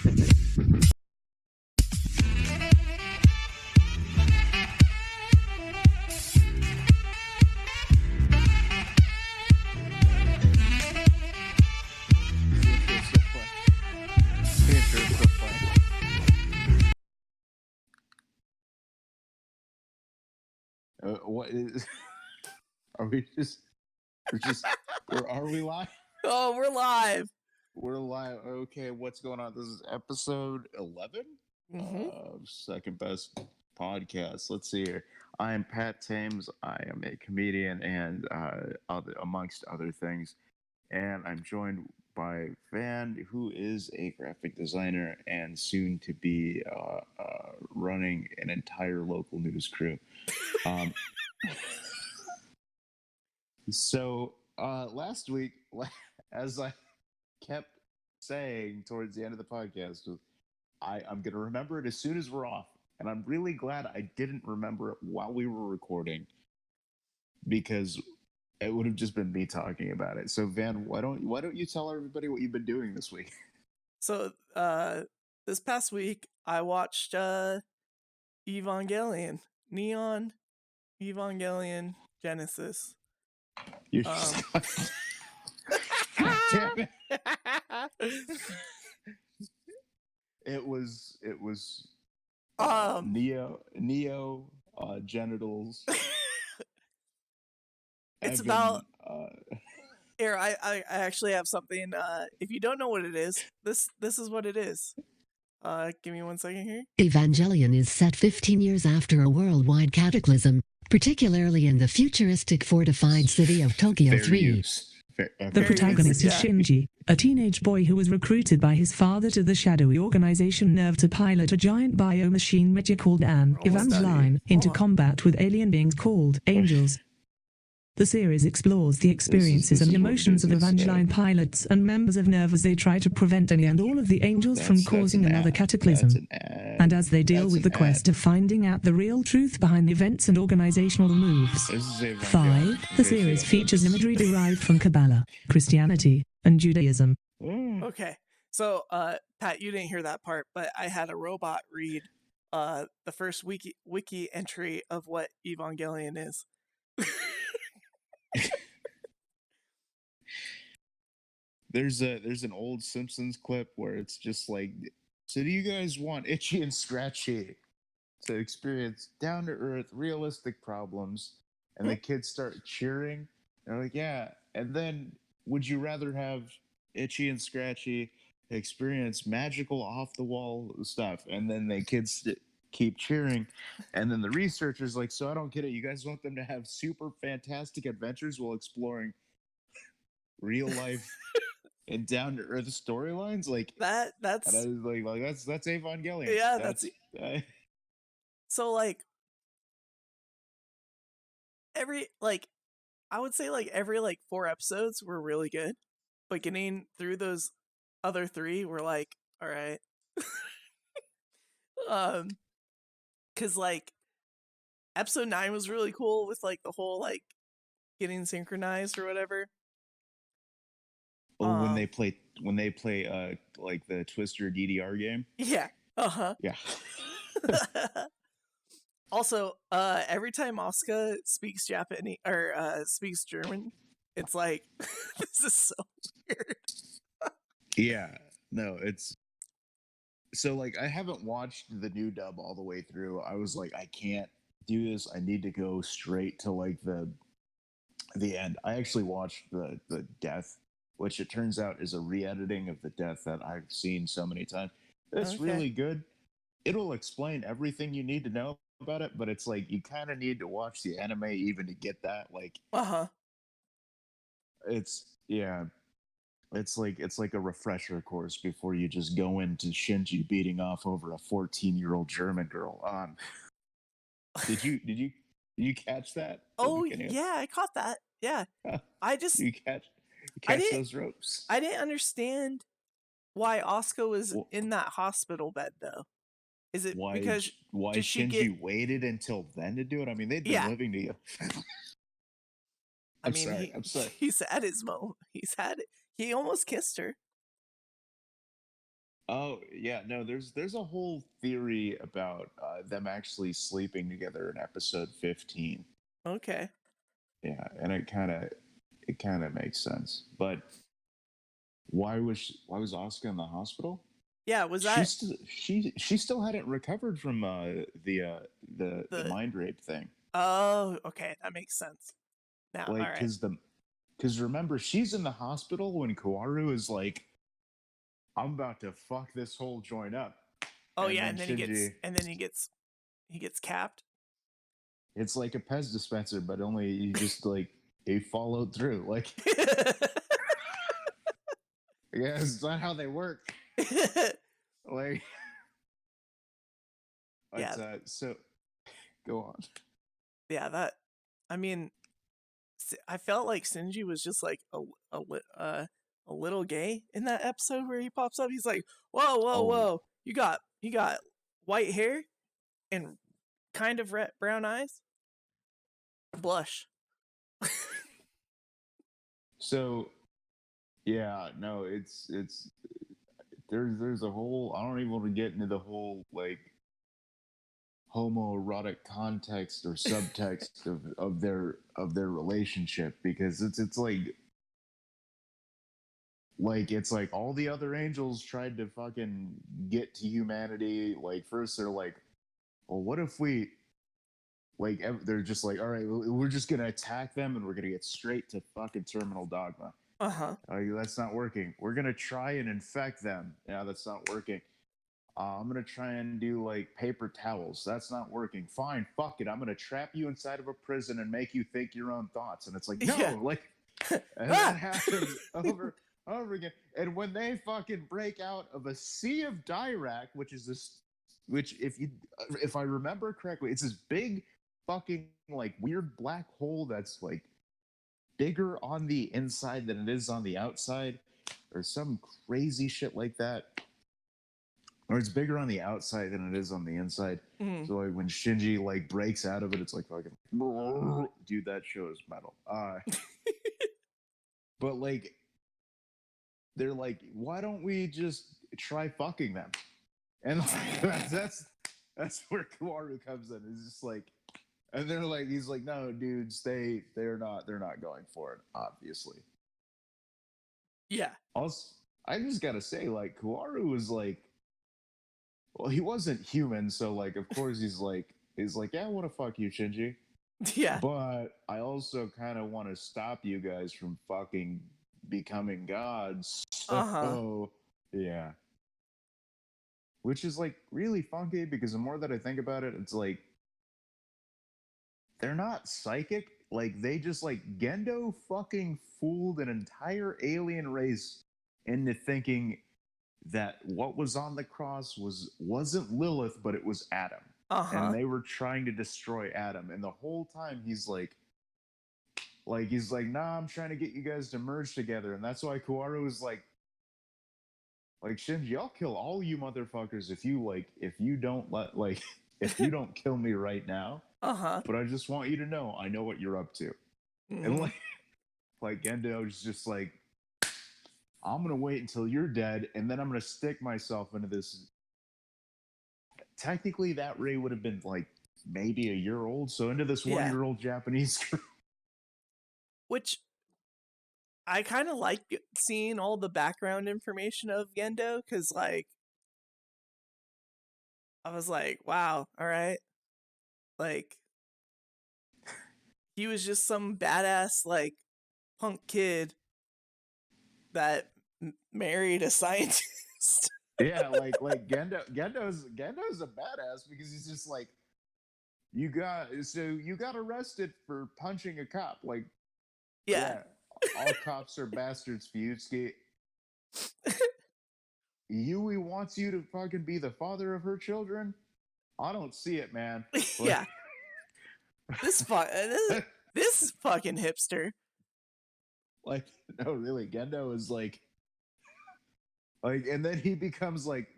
What is? Are we just? Are we live? Oh, we're live. We're live. Okay, what's going on? This is episode 11 of Second Best Podcast. Let's see here. I am Pat Thames. I am a comedian and amongst other things. And I'm joined by Van, who is a graphic designer and soon to be running an entire local news crew. So last week, as I kept saying towards the end of the podcast, I'm going to remember it as soon as we're off. And I'm really glad I didn't remember it while we were recording, because it would have just been me talking about it. So Van, why don't you tell everybody what you've been doing this week? So this past week I watched Evangelion, Neon Evangelion Genesis. You're damn it. It was Neo genitals. It's Evan, about here. I actually have something. If you don't know what it is, this is what it is. Give me 1 second here. Evangelion is set 15 years after a worldwide cataclysm, particularly in the futuristic fortified city of Tokyo 3. The protagonist is Shinji, a teenage boy who was recruited by his father to the shadowy organization NERV to pilot a giant biomachine mecha called an Evangelion into combat with alien beings called angels. The series explores the experiences and emotions of Evangelion pilots and members of NERV as they try to prevent any and all of the angels from causing another cataclysm. And as they deal with the quest of finding out the real truth behind the events and organizational moves. 5. The series features imagery derived from Kabbalah, Christianity, and Judaism. Okay, so Pat, you didn't hear that part, but I had a robot read the first wiki entry of what Evangelion is. There's an old Simpsons clip where it's just like, so do you guys want Itchy and Scratchy to experience down-to-earth, realistic problems? And the kids start cheering. They're like, yeah. And then, would you rather have Itchy and Scratchy experience magical, off-the-wall stuff? And then the kids keep cheering. And then the researcher's like, so I don't get it. You guys want them to have super fantastic adventures while exploring real-life and down-to-earth storylines? Like that's that's Evangelion. Yeah, that's so like every I would say every 4 episodes were really good, but getting through those other 3 were like, all right. Cause episode 9 was really cool with the whole getting synchronized or whatever. Oh, when they play the Twister DDR game. Yeah. Yeah. Also, every time Asuka speaks Japanese or speaks German, it's like this is so weird. Yeah. No, it's so I haven't watched the new dub all the way through. I was like, I can't do this. I need to go straight to the end. I actually watched the death, which it turns out is a re-editing of the death that I've seen so many times. It's really good. It'll explain everything you need to know about it, but it's you kind of need to watch the anime even to get that. It's like a refresher course before you just go into Shinji beating off over a 14-year-old German girl. Did you catch that? Oh yeah, I caught that. Yeah, I just you catch those ropes. I didn't understand why Asuka was in that hospital bed though. Is it because Shinji waited until then to do it? I mean, they'd been living together. I'm sorry. He's had his moment. He's had it. He almost kissed her. Oh yeah, no. There's a whole theory about them actually sleeping together in episode 15. Okay. Yeah, and it kind of makes sense. But why was Asuka in the hospital? Yeah, was She that still she still hadn't recovered from the the mind rape thing. Oh, okay, that makes sense. Now, all Like, right. because remember, she's in the hospital when Kawaru is like, I'm about to fuck this whole joint up. Oh And yeah, then Shinji, he gets capped. it's like a Pez dispenser, but only you just like he followed through. Like, yeah, it's not how they work. Like, Yeah. so go on. Yeah, that I mean, I felt like Shinji was just like a little gay in that episode where he pops up. He's like, "Whoa, whoa, Oh, whoa! You got white hair and kind of red brown eyes, blush." so yeah, no, it's there's a whole. I don't even want to get into the whole like homoerotic context or subtext of their relationship, because it's like it's like all the other angels tried to fucking get to humanity. Like first they're like, well, what if we like they're just like, all right, we're just gonna attack them and we're gonna get straight to fucking terminal dogma. Uh-huh. That's not working. We're gonna try and infect them. Yeah, that's not working. I'm gonna try and do like paper towels. That's not working. Fine, fuck it. I'm gonna trap you inside of a prison and make you think your own thoughts. And it's like, Yeah. no, like, and Ah! that happens over again. And when they fucking break out of a sea of Dirac, which if I remember correctly, it's this big fucking like weird black hole that's like bigger on the inside than it is on the outside, or some crazy shit like that. Or it's bigger on the outside than it is on the inside. Mm. So like when Shinji like breaks out of it, it's like fucking dude, that show is metal. But like they're like, why don't we just try fucking them? And like, that's where Kawaru comes in. It's just like, and they're like, he's like, no, dudes, they're not going for it, obviously. Yeah. Also, I just gotta say, like, Kawaru was like, well, he wasn't human, so like, of course, he's like, yeah, I want to fuck you, Shinji, Yeah. but I also kind of want to stop you guys from fucking becoming gods. So, Uh-huh. yeah, which is like really funky because the more that I think about it, it's like they're not psychic. Like they just like Gendo fucking fooled an entire alien race into thinking that what was on the cross wasn't Lilith, but it was Adam. Uh-huh. And they were trying to destroy Adam. And the whole time he's like, nah, I'm trying to get you guys to merge together. And that's why Kawaru is like Shinji, I'll kill all you motherfuckers if you don't kill me right now. Uh-huh. But I just want you to know I know what you're up to. Mm-hmm. And like Gendo's just like, I'm gonna wait until you're dead, and then I'm gonna stick myself into this. Technically, that Ray would have been like maybe a year old, so into this 1-year-old Japanese girl. Which I kind of like seeing all the background information of Gendo, because like I was like, wow, all right, like he was just some badass like punk kid that married a scientist. Yeah, like Gendo's a badass because he's just like, you got arrested for punching a cop. Like, Yeah. all cops are bastards, Fuyutsuki. Yui wants you to fucking be the father of her children? I don't see it, man. Yeah. This fucking hipster. Like, no, really, Gendo is like, and then he becomes like,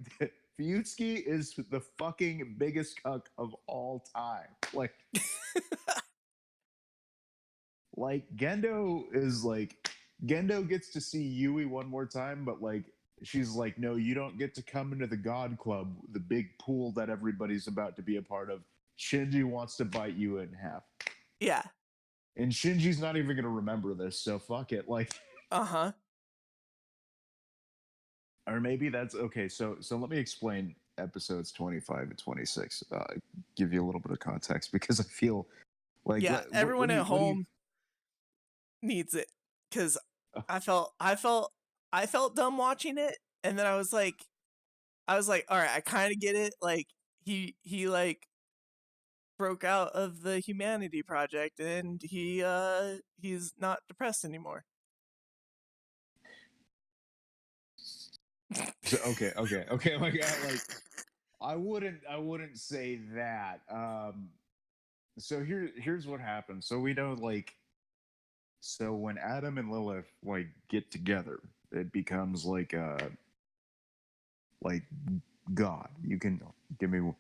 Fuyutsuki is the fucking biggest cuck of all time. Like, like Gendo gets to see Yui one more time, but like she's like, no, you don't get to come into the God Club, the big pool that everybody's about to be a part of. Shinji wants to bite you in half. Yeah. And Shinji's not even going to remember this, so fuck it. Like, Uh-huh. or maybe that's okay. So let me explain episodes 25 and 26. Give you a little bit of context because I feel like Yeah, everyone at home needs it, because I felt dumb watching it, and then I was like, all right, I kind of get it. Like he like broke out of the Humanity Project, and he's not depressed anymore. So, okay. Oh my God, like I wouldn't say that. So here's what happens. So we know, like, so when Adam and Lilith like get together, it becomes like God. You can give me.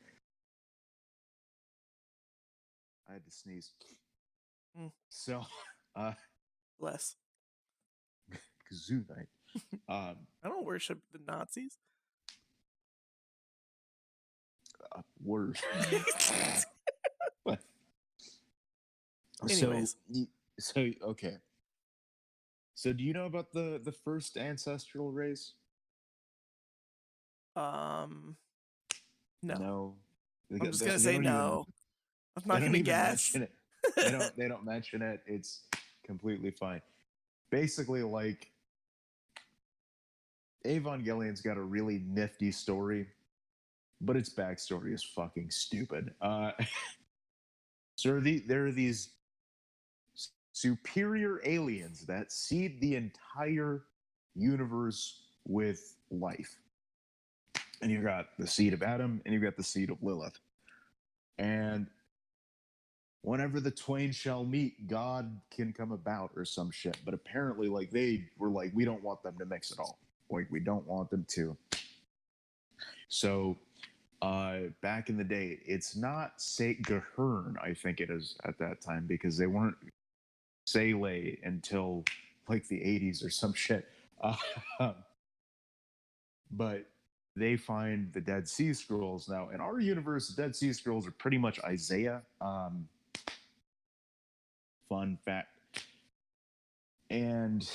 I had to sneeze. So, Bless. Gesundheit. I don't worship the Nazis. Word. Anyways. So okay. So do you know about the first ancestral race? No. No. I'm just gonna say no. I'm not gonna guess. Mention it. They don't mention it. It's completely fine. Basically, like, Evangelion's got a really nifty story, but its backstory is fucking stupid. So there are these superior aliens that seed the entire universe with life. And you've got the seed of Adam and you've got the seed of Lilith. And whenever the twain shall meet, God can come about or some shit. But apparently, like, they were like, we don't want them to mix at all. Like, we don't want them to. So back in the day, it's not Gahern, I think it is at that time, because they weren't Seele until like the 80s or some shit. But they find the Dead Sea Scrolls. Now, in our universe, the Dead Sea Scrolls are pretty much Isaiah. Fun fact. And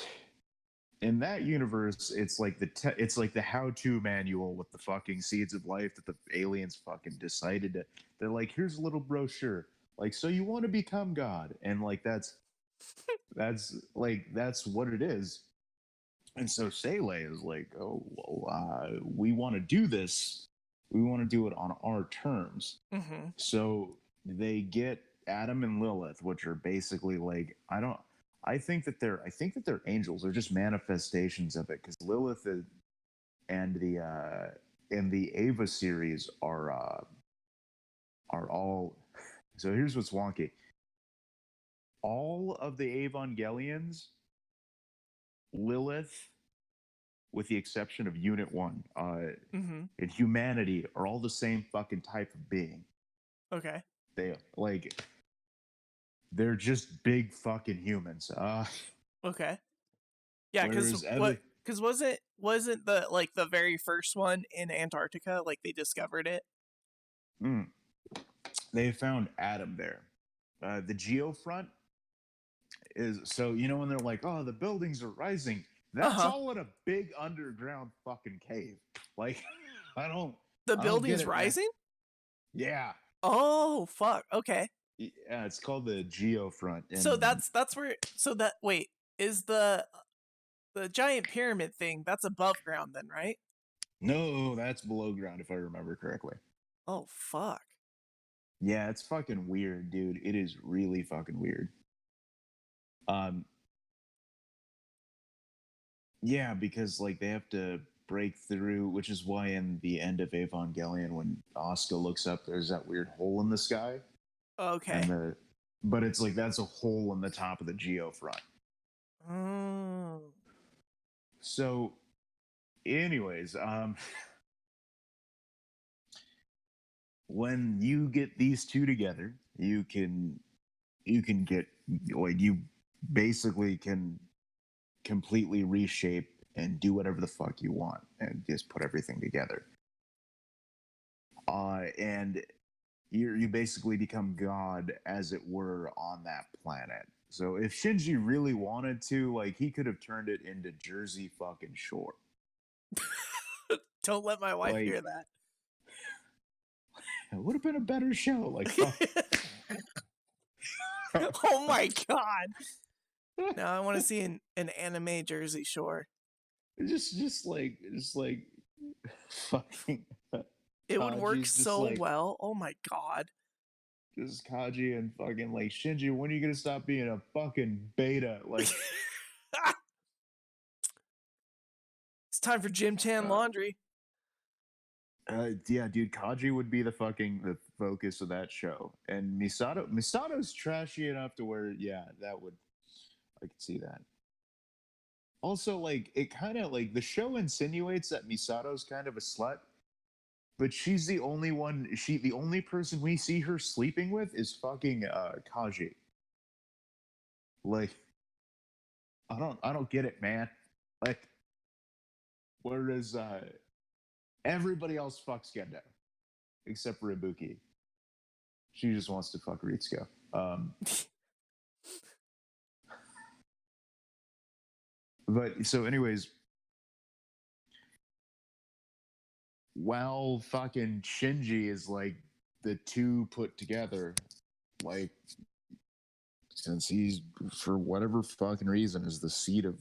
in that universe, it's like it's like the how-to manual with the fucking seeds of life that the aliens fucking decided to. They're like, here's a little brochure. Like, so you want to become God, and like that's what it is. And so Seele is like, oh, well, we want to do this. We want to do it on our terms. Mm-hmm. So they get Adam and Lilith, which are basically like, I think that they're angels. They're just manifestations of it, because Lilith and the Ava series are all. So here's what's wonky. All of the Evangelions, Lilith, with the exception of Unit 1, and Humanity, are all the same fucking type of being. Okay. They're just big fucking humans. Okay. Yeah, because wasn't the very first one in Antarctica, like they discovered it? They found Adam there. The geofront is, so you know when they're like, oh, the buildings are rising, that's all in a big underground fucking cave. Like, the building's rising? Yeah. Oh fuck. Okay. Yeah, it's called the geofront. So that's where. So that, wait, is the giant pyramid thing, that's above ground then, right? No, that's below ground if I remember correctly. Oh fuck. Yeah, it's fucking weird, dude. It is really fucking weird. Yeah, because like they have to break through, which is why in the end of Evangelion, when Asuka looks up, there's that weird hole in the sky. Okay. But it's like that's a hole in the top of the geofront. Oh. So, anyways, when you get these two together, you can get, like, you basically can completely reshape and do whatever the fuck you want and just put everything together. And you basically become God, as it were, on that planet. So if Shinji really wanted to, like, he could have turned it into Jersey fucking Shore. Don't let my wife Like, hear that. it would have been a better show. Like, fuck. Oh my god! Now I want to see an anime Jersey Shore. just like fucking. It would work Kaji's just so like, well. Oh my god! just Kaji and fucking like Shinji. When are you gonna stop being a fucking beta? Like, It's time for Jim Chan laundry. yeah, dude, Kaji would be the focus of that show, and Misato's trashy enough to where, yeah, I could see that. Also, like, it kind of like the show insinuates that Misato's kind of a slut, but she's the only one. The only person we see her sleeping with is fucking Kaji. Like, I don't get it, man. Like, whereas everybody else fucks Gendo, except for Ibuki. She just wants to fuck Ritsuko. But so, anyways, while fucking Shinji is like the two put together, like, since he's, for whatever fucking reason, is the seed of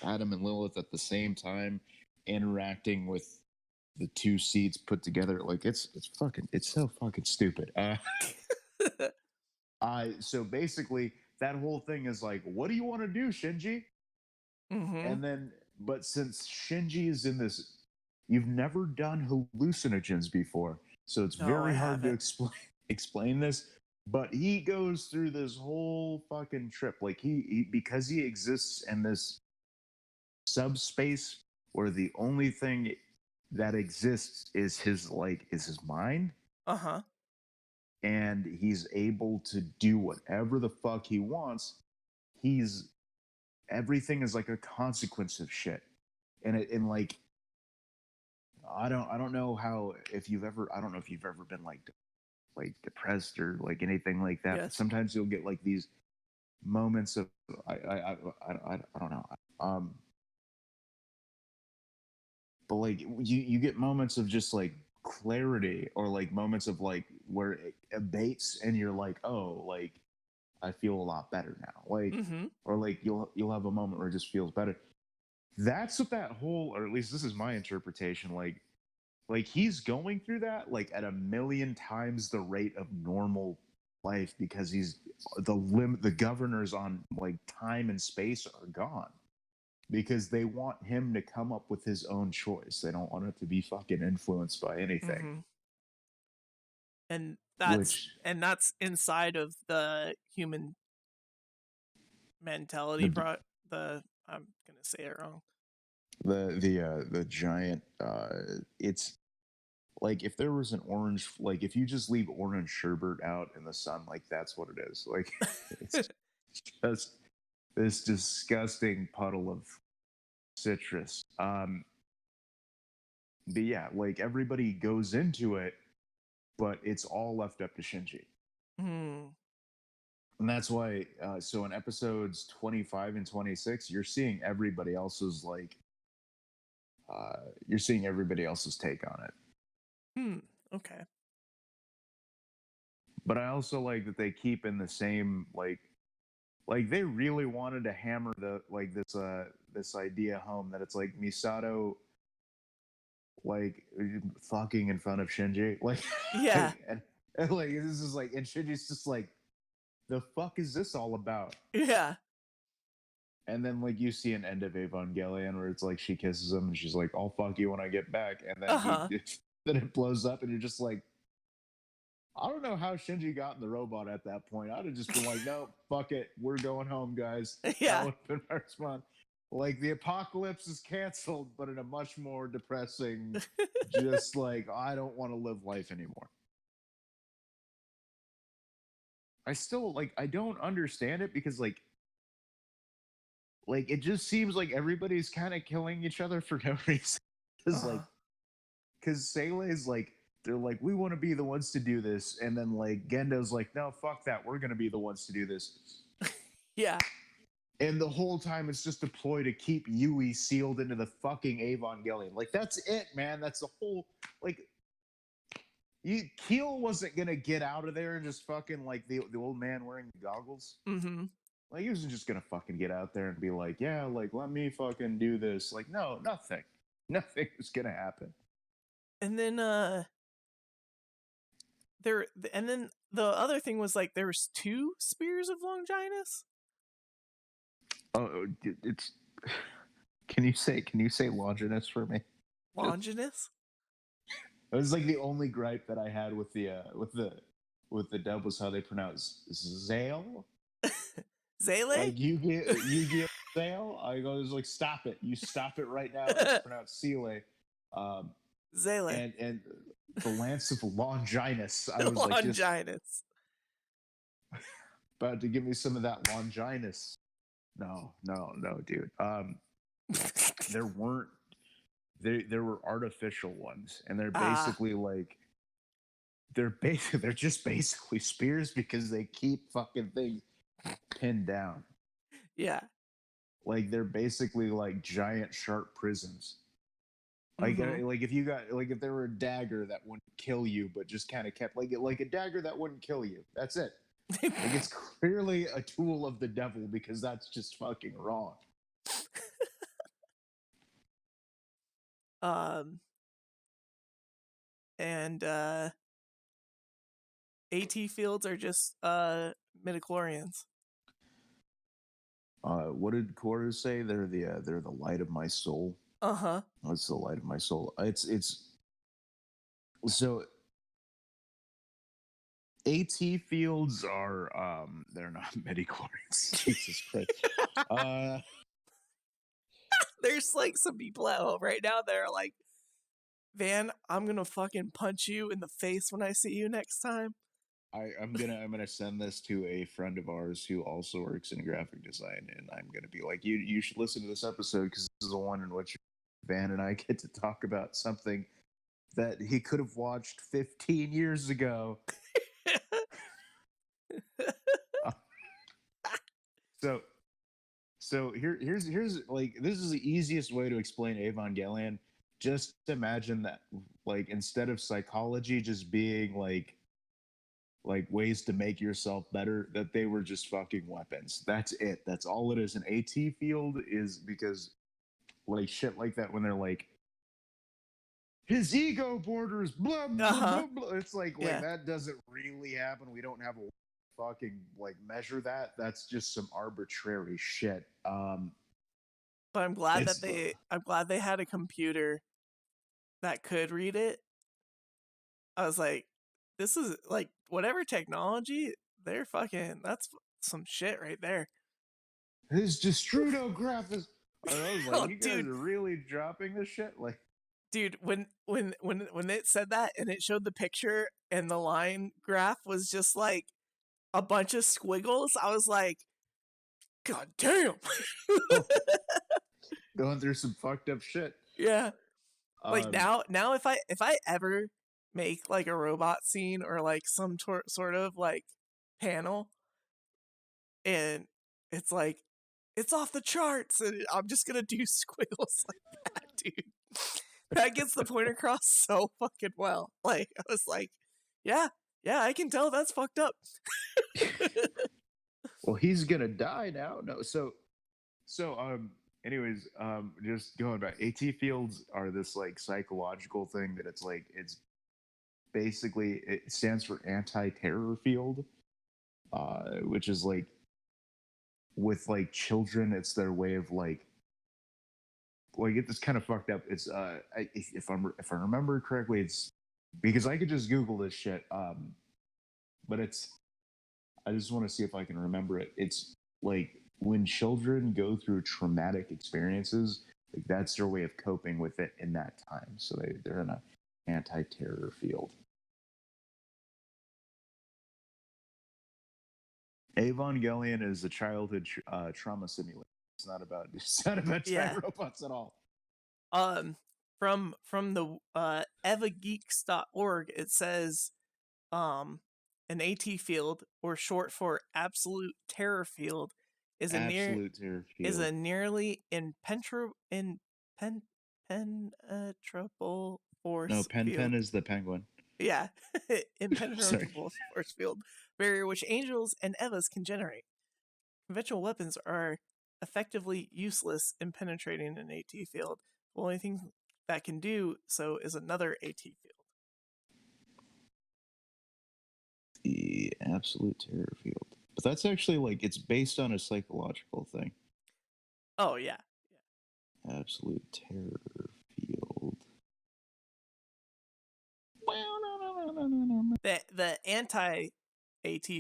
Adam and Lilith at the same time, interacting with the two seeds put together, like, it's so fucking stupid. So basically that whole thing is like, what do you want to do, Shinji? Mm-hmm. And then, but since Shinji is in this, you've never done hallucinogens before, so it's very hard to explain this. But he goes through this whole fucking trip, like he because he exists in this subspace where the only thing that exists is his mind. Uh-huh. And he's able to do whatever the fuck he wants. Everything is like a consequence of shit. And like, I don't know if you've ever been like depressed or like anything like that. Yes. But sometimes you'll get like these moments of I don't know. But like you get moments of just like clarity, or like moments of like where it abates and you're like, oh, like I feel a lot better now. Like, or like you'll have a moment where it just feels better. That's what that whole, or at least this is my interpretation, like he's going through that like at a million times the rate of normal life, because he's the governors on like time and space are gone, because they want him to come up with his own choice. They don't want it to be fucking influenced by anything. And that's inside of the human mentality. I'm gonna say it wrong. The giant. It's like if there was an orange, like if you just leave orange sherbet out in the sun, like that's what it is. Like it's just this disgusting puddle of citrus. But yeah, like everybody goes into it, but it's all left up to Shinji. And that's why, so in episodes 25 and 26, you're seeing everybody else's take on it. Okay. But I also like that they keep in the same, like they really wanted to hammer this idea home that it's like Misato like fucking in front of Shinji, like, yeah, and like this is like, and Shinji's just like, the fuck is this all about? Yeah. And then like you see an end of Evangelion where it's like she kisses him and she's like, I'll fuck you when I get back, and then then it blows up and you're just like, I don't know how Shinji got in the robot at that point. I'd have just been like, no, fuck it, we're going home, guys. Yeah. That would have been my response. Like, the apocalypse is canceled, but in a much more depressing, just like, I don't want to live life anymore. I still, like, I don't understand it, because, like like it just seems like everybody's kind of killing each other for no reason. Because Seilei's like, they're like, we want to be the ones to do this, and then like Gendo's like, no, fuck that, we're gonna be the ones to do this. Yeah. And the whole time it's just a ploy to keep Yui sealed into the fucking Evangelion. Like that's it, man. That's the whole like. Keel wasn't gonna get out of there and just fucking like the old man wearing the goggles. Mm-hmm. Like he wasn't just gonna fucking get out there and be like, yeah, like let me fucking do this. Like no, nothing is gonna happen. And then the other thing was like there was 2 spears of Longinus. Oh, it's. Can you say Longinus for me? Longinus? It was like the only gripe that I had with the dub was how they pronounce Zale. Zele? Like you get Zale. I was like, stop it! You stop it right now. It's pronounced Sele. Zele. And the Lance of Longinus. I was like, just Longinus. about to give me some of that Longinus. No, dude. There weren't. There were artificial ones, and they're basically like they're just basically spears because they keep fucking things pinned down. Yeah. Like they're basically like giant sharp prisms. Like like if you got like if there were a dagger that wouldn't kill you but just kind of kept like a dagger that wouldn't kill you. That's it. Like it's clearly a tool of the devil because that's just fucking wrong. And AT fields are just midichlorians. What did Korra say? They're the light of my soul. Uh-huh. What's the light of my soul? It's so AT fields are they're not midichlorians. Jesus Christ. There's like some people at home right now that are like, Van, I'm gonna fucking punch you in the face when I see you next time. I'm gonna send this to a friend of ours who also works in graphic design, and I'm gonna be like, you should listen to this episode because this is the one in which Van and I get to talk about something that he could have watched 15 years ago. So here's like this is the easiest way to explain Evangelion. Just imagine that like instead of psychology just being like ways to make yourself better, that they were just fucking weapons. That's it. That's all it is. An AT field is because like shit like that when they're like his ego borders blah blah blah, blah. It's like that doesn't really happen. We don't have a fucking like measure that. That's just some arbitrary shit. But I'm glad they had a computer that could read it. I was like, this is like whatever technology, they're fucking that's some shit right there. His Destrudograph is I was like, you guys are really dropping this shit? Like dude, when it said that and it showed the picture and the line graph was just like a bunch of squiggles, I was like, God damn. Going through some fucked up shit. Yeah. Like now if I ever make like a robot scene or like some sort of like panel and it's like it's off the charts and I'm just gonna do squiggles like that, dude. That gets the point across so fucking well. Like I was like, yeah, I can tell that's fucked up. Well, he's gonna die now. No, so anyways, just going back, AT fields are this like psychological thing that it's basically it stands for anti-terror field, which is like with like children, it's their way of like get this kind of fucked up. It's if I remember correctly, it's because I could just Google this shit, but I just want to see if I can remember it. It's like when children go through traumatic experiences, like that's their way of coping with it in that time. So they're in an anti-terror field. Evangelion is a childhood trauma simulator. it's not about Yeah. giant robots at all. From the evageeks.org, it says an AT field, or short for absolute terror field, is a Terror field. nearly impenetrable force Pen field. is the penguin. Yeah, impenetrable force field barrier which angels and Evas can generate. Conventional weapons are effectively useless in penetrating an AT field. The only thing that can do so is another AT field. The absolute terror field. But that's actually like, it's based on a psychological thing. Oh, yeah. Absolute terror field. The anti-AT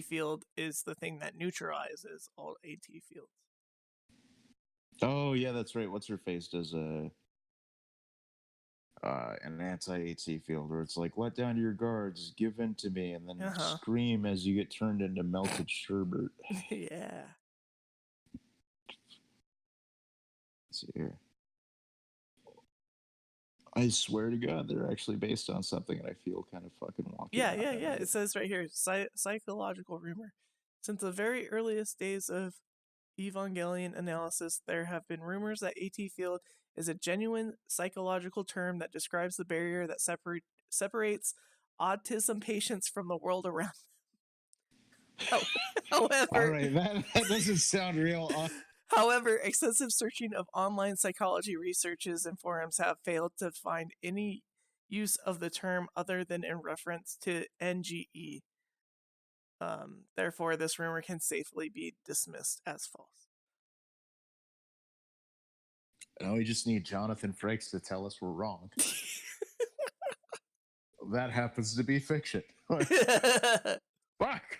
field is the thing that neutralizes all AT fields. Oh yeah, that's right. What's her face does an anti-AT field where it's like, let down your guards, give in to me, and then scream as you get turned into melted sherbet. Yeah. Let's see here. I swear to God, they're actually based on something, and I feel kind of fucking wonky. Yeah. It says right here, psychological rumor. Since the very earliest days of Evangelion analysis, there have been rumors that AT field is a genuine psychological term that describes the barrier that separates autism patients from the world around them. However, all right, that doesn't sound real. However, extensive searching of online psychology researches and forums have failed to find any use of the term other than in reference to NGE. Therefore, this rumor can safely be dismissed as false. Now we just need Jonathan Frakes to tell us we're wrong. That happens to be fiction. Fuck!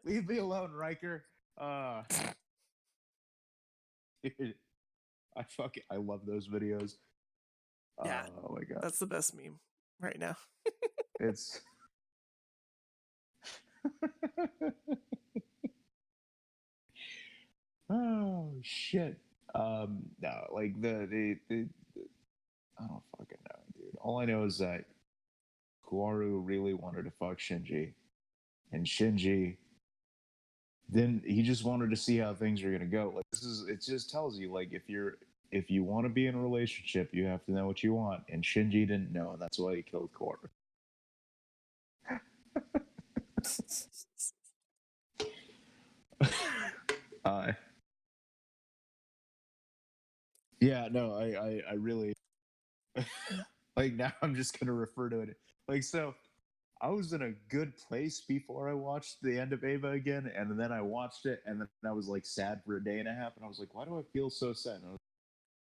Leave me alone, Riker. Dude, I love those videos. Yeah, oh my God, that's the best meme right now. It's oh shit. No, like the I don't fucking know, dude. All I know is that Kuaru really wanted to fuck Shinji, and Shinji then he just wanted to see how things are gonna go. Like it just tells you, like, if you want to be in a relationship, you have to know what you want. And Shinji didn't know, and that's why he killed Kuaru. Yeah, no, I really like, now I'm just gonna refer to it like, so I was in a good place before I watched the end of Ava again, and then I watched it, and then I was like sad for a day and a half, and I was like, why do I feel so sad? And I was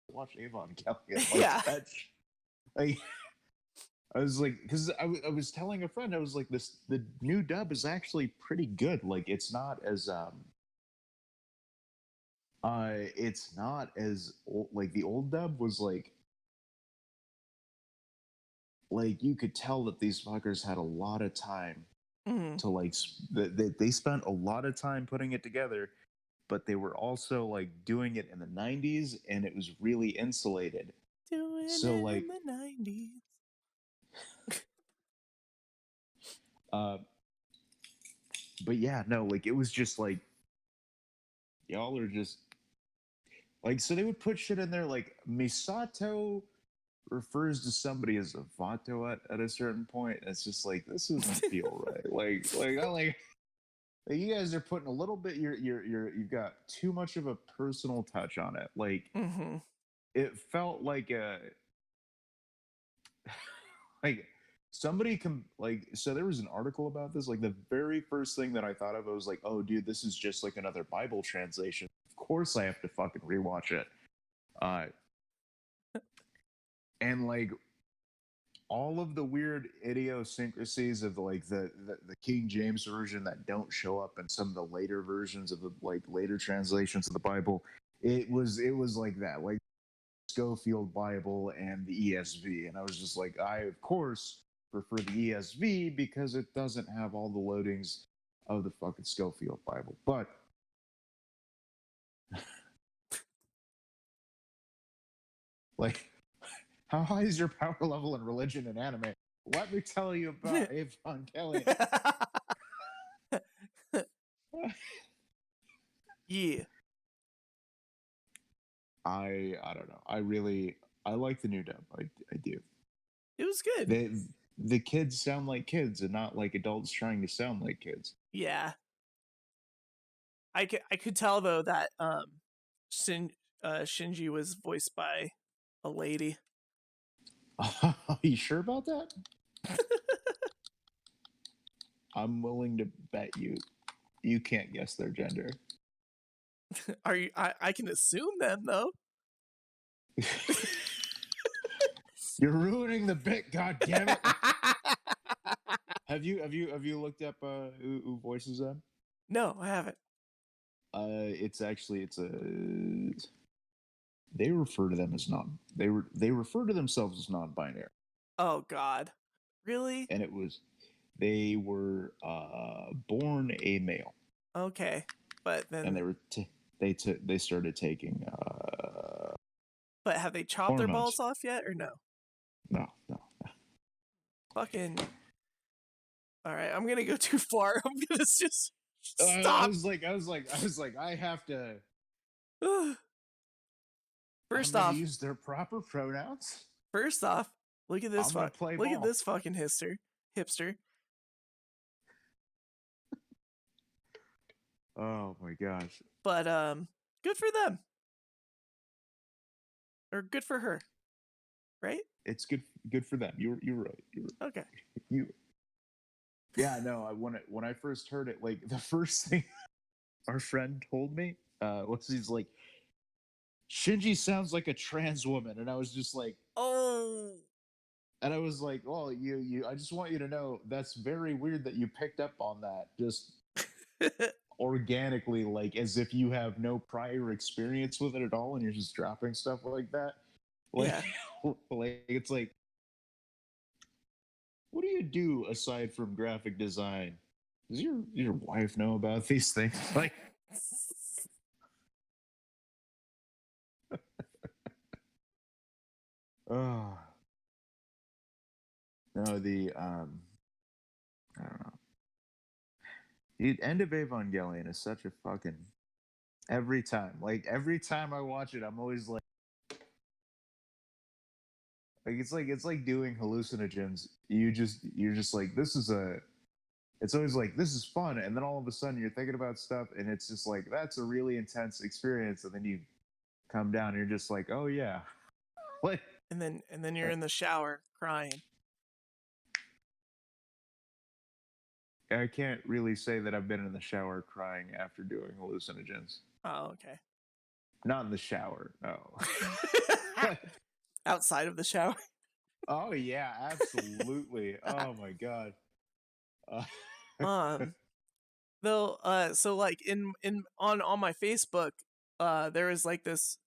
like, watch Ava again. Like, Yeah. Like, I was like, because I was telling a friend, I was like, the new dub is actually pretty good. Like, it's not as old, like the old dub was like you could tell that these fuckers had a lot of time to like they spent a lot of time putting it together, but they were also like doing it in the 90s, and it was really insulated. Doing so it like in the 90s. But yeah, no, like it was just like, y'all are just like, so they would put shit in there like Misato refers to somebody as a Vato at a certain point. And it's just like, this doesn't feel right. Like you guys are putting a little bit, you've got too much of a personal touch on it. Like it felt like like somebody so there was an article about this. Like the very first thing that I thought of, I was like, oh dude, this is just like another Bible translation. Of course I have to fucking rewatch it. And like all of the weird idiosyncrasies of like the King James version that don't show up in some of the later versions of the like later translations of the Bible, it was like that, like Schofield Bible and the ESV. And I was just like, I of course prefer the ESV because it doesn't have all the loadings of the fucking Schofield Bible. But Like, how high is your power level in religion and anime? Let me tell you about Evangelion. Yeah. I don't know. I like the new dub. I do. It was good. The kids sound like kids and not like adults trying to sound like kids. Yeah. I could tell though that Shinji was voiced by a lady. Are you sure about that? I'm willing to bet you can't guess their gender. Are you? I can assume them though. You're ruining the bit, god damn it. Have you looked up who voices them? No, I haven't. It's a they refer to them as they refer to themselves as non-binary. Oh God, really? And they were born a male. Okay, but then And they started taking but have they chopped their balls off yet or no? No. Fucking. All right, I'm gonna go too far. I'm gonna just stop. I was like, I have to. First I'm off, use their proper pronouns. First off, look at this. Look at this fucking hipster. Oh my gosh! But good for them, or good for her, right? It's good for them. You're right. Okay. Yeah, no. When I first heard it, like the first thing our friend told me was he's like, Shinji sounds like a trans woman, and I was just like, oh. And I was like, well, I just want you to know that's very weird that you picked up on that just organically, like as if you have no prior experience with it at all, and you're just dropping stuff like that. Like, yeah. Like it's like, what do you do aside from graphic design? Does your wife know about these things? Like, oh no, I don't know. The end of Evangelion is such a fucking every time I watch it, I'm always like it's like doing hallucinogens. You're just like it's always like this is fun, and then all of a sudden you're thinking about stuff, and it's just like that's a really intense experience, and then you come down, and you're just like, oh yeah, like, and then you're in the shower crying. I can't really say that I've been in the shower crying after doing hallucinogens. Oh, okay. Not in the shower, no. Outside of the shower. Oh yeah, absolutely. Oh my god. Though, so like on my Facebook, there was like this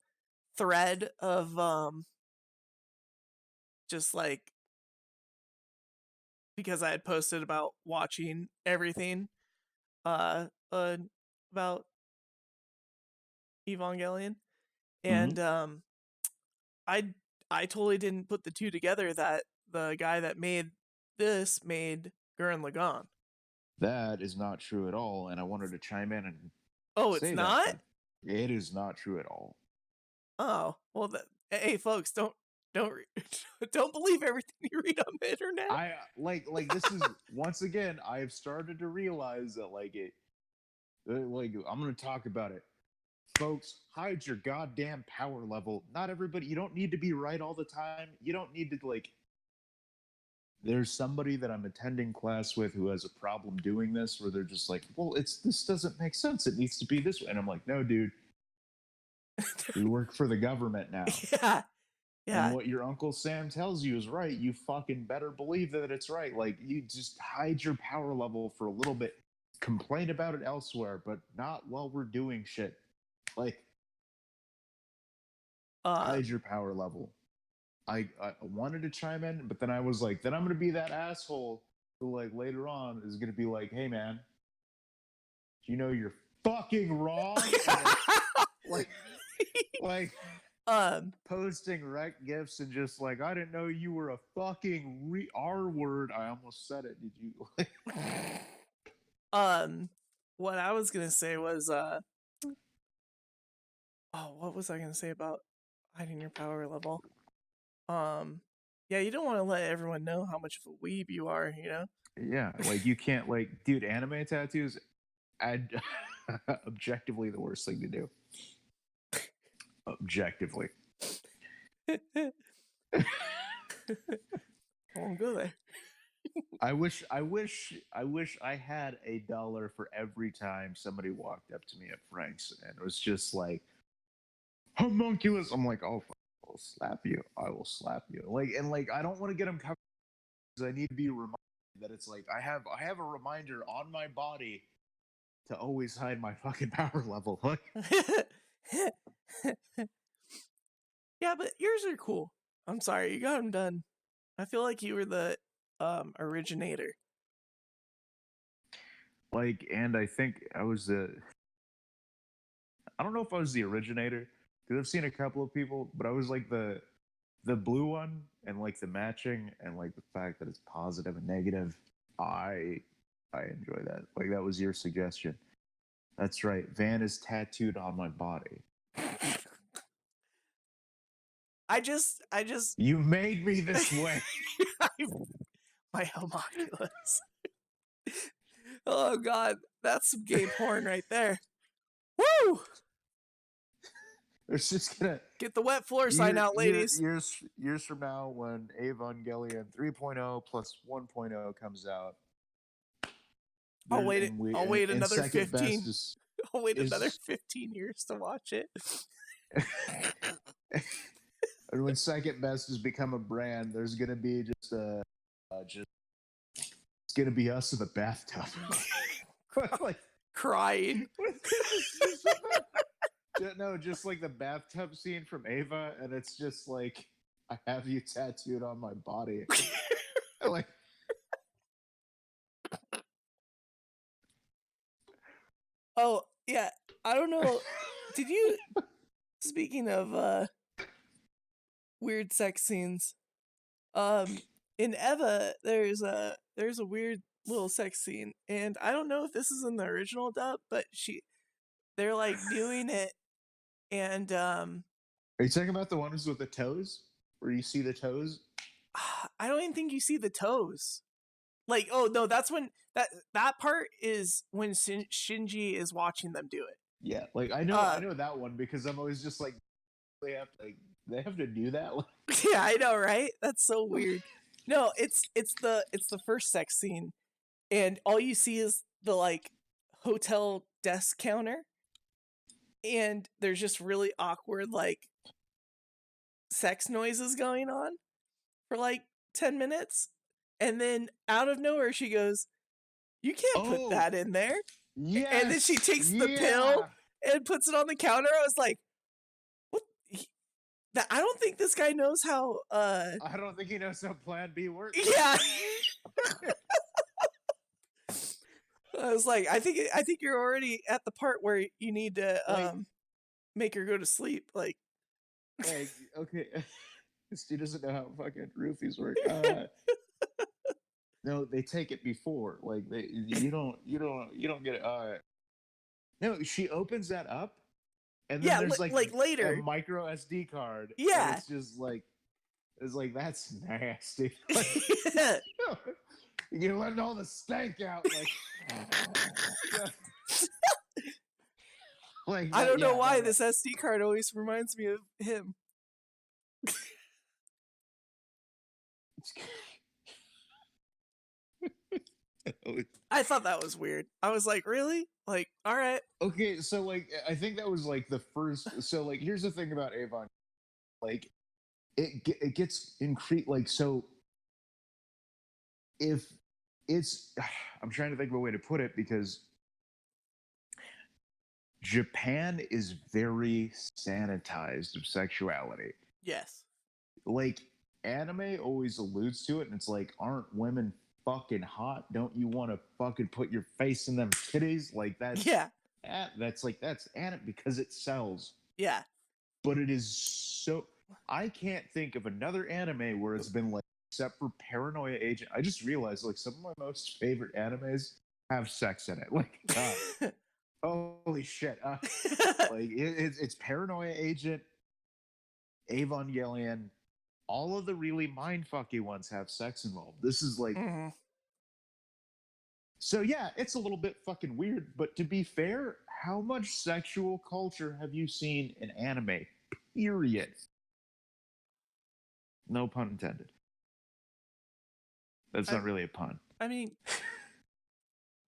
thread of just like because I had posted about watching everything about Evangelion, and I totally didn't put the two together that the guy that made this made Gurren Lagann. That is not true at all, and I wanted to chime in and it's not? It is not true at all. Oh, well, hey folks, don't believe everything you read on the internet. I like this is once again I've started to realize that like I'm going to talk about it. Folks, hide your goddamn power level. Not everybody, you don't need to be right all the time. You don't need to like there's somebody that I'm attending class with who has a problem doing this where they're just like, well, this doesn't make sense. It needs to be this way. And I'm like, no, dude. You work for the government now. Yeah. And what your Uncle Sam tells you is right. You fucking better believe that it's right. Like, you just hide your power level for a little bit. Complain about it elsewhere, but not while we're doing shit. Like, hide your power level. I wanted to chime in, but then I was like, then I'm going to be that asshole who, like, later on is going to be like, hey, man, you know you're fucking wrong? like, posting rec gifs and just like, I didn't know you were a fucking R word. I almost said it. Did you? What I was gonna say was what was I gonna say about hiding your power level? Yeah, you don't want to let everyone know how much of a weeb you are, you know? Yeah, like you can't like, dude, anime tattoos, objectively the worst thing to do. Objectively. I won't go there. I wish I had $1 for every time somebody walked up to me at Frank's and it was just like homunculus. I'm like, oh, I will slap you. I will slap you. Like, and like, I don't want to get them covered because I need to be reminded that it's like I have a reminder on my body to always hide my fucking power level. Yeah, but yours are cool. I'm sorry, you got them done. I feel like you were the originator. Like, and I think I was I don't know if I was the originator because I've seen a couple of people, but I was like the blue one and like the matching and like the fact that it's positive and negative. I enjoy that. Like that was your suggestion. That's right. Van is tattooed on my body. I just You made me this way. My homunculus. Oh god, that's some gay porn right there. Woo! It's just gonna get the wet floor sign out, ladies. Years from now, when Evangelion 3.0 plus 1.0 comes out, I'll wait another 15. I'll wait another 15 years to watch it. And when second best has become a brand, there's gonna be just it's gonna be us in the bathtub, like crying. No, just like the bathtub scene from Ava, and it's just like I have you tattooed on my body. Like, oh yeah, I don't know. Did you? Speaking of weird sex scenes, in Eva, there's a weird little sex scene, and I don't know if this is in the original dub, but they're like doing it, and are you talking about the ones with the toes, where you see the toes? I don't even think you see the toes. Like, oh no, that's when that part is when Shinji is watching them do it. Yeah, like I know that one because I'm always just like they have to do that. Yeah, I know, right? That's so weird. No, it's the first sex scene, and all you see is the like hotel desk counter, and there's just really awkward like sex noises going on for like 10 minutes, and then out of nowhere she goes, "You can't put that in there." Yeah, and then she takes the pill and puts it on the counter. I was like, "What?" I don't think this guy knows how. I don't think he knows how Plan B works. Yeah. I was like, I think you're already at the part where you need to make her go to sleep. Like okay, this dude doesn't know how fucking roofies work. No, they take it before. Like you don't get it. No, she opens that up, and then there's like later a micro SD card. Yeah, it's just like that's nasty. Like, you're letting all the stank out. Like I don't know why this SD card always reminds me of him. I thought that was weird. I was like, really? Like, all right. Okay, so like I think that was like the first. So like here's the thing about Avon, like it gets increased. Like so, if it's, I'm trying to think of a way to put it because Japan is very sanitized of sexuality. Yes. Like anime always alludes to it, and it's like, aren't women fucking hot? Don't you want to fucking put your face in them titties? Like that's yeah. That's anime because it sells. Yeah. but it is so. I can't think of another anime where it's been like, except for Paranoia Agent. I just realized like some of my most favorite animes have sex in it. Like, holy shit! Like it's Paranoia Agent, Evangelion. All of the really mindfucky ones have sex involved. This is like. Mhm. So yeah, it's a little bit fucking weird, but to be fair, how much sexual culture have you seen in anime? Period. No pun intended. That's not really a pun. I mean,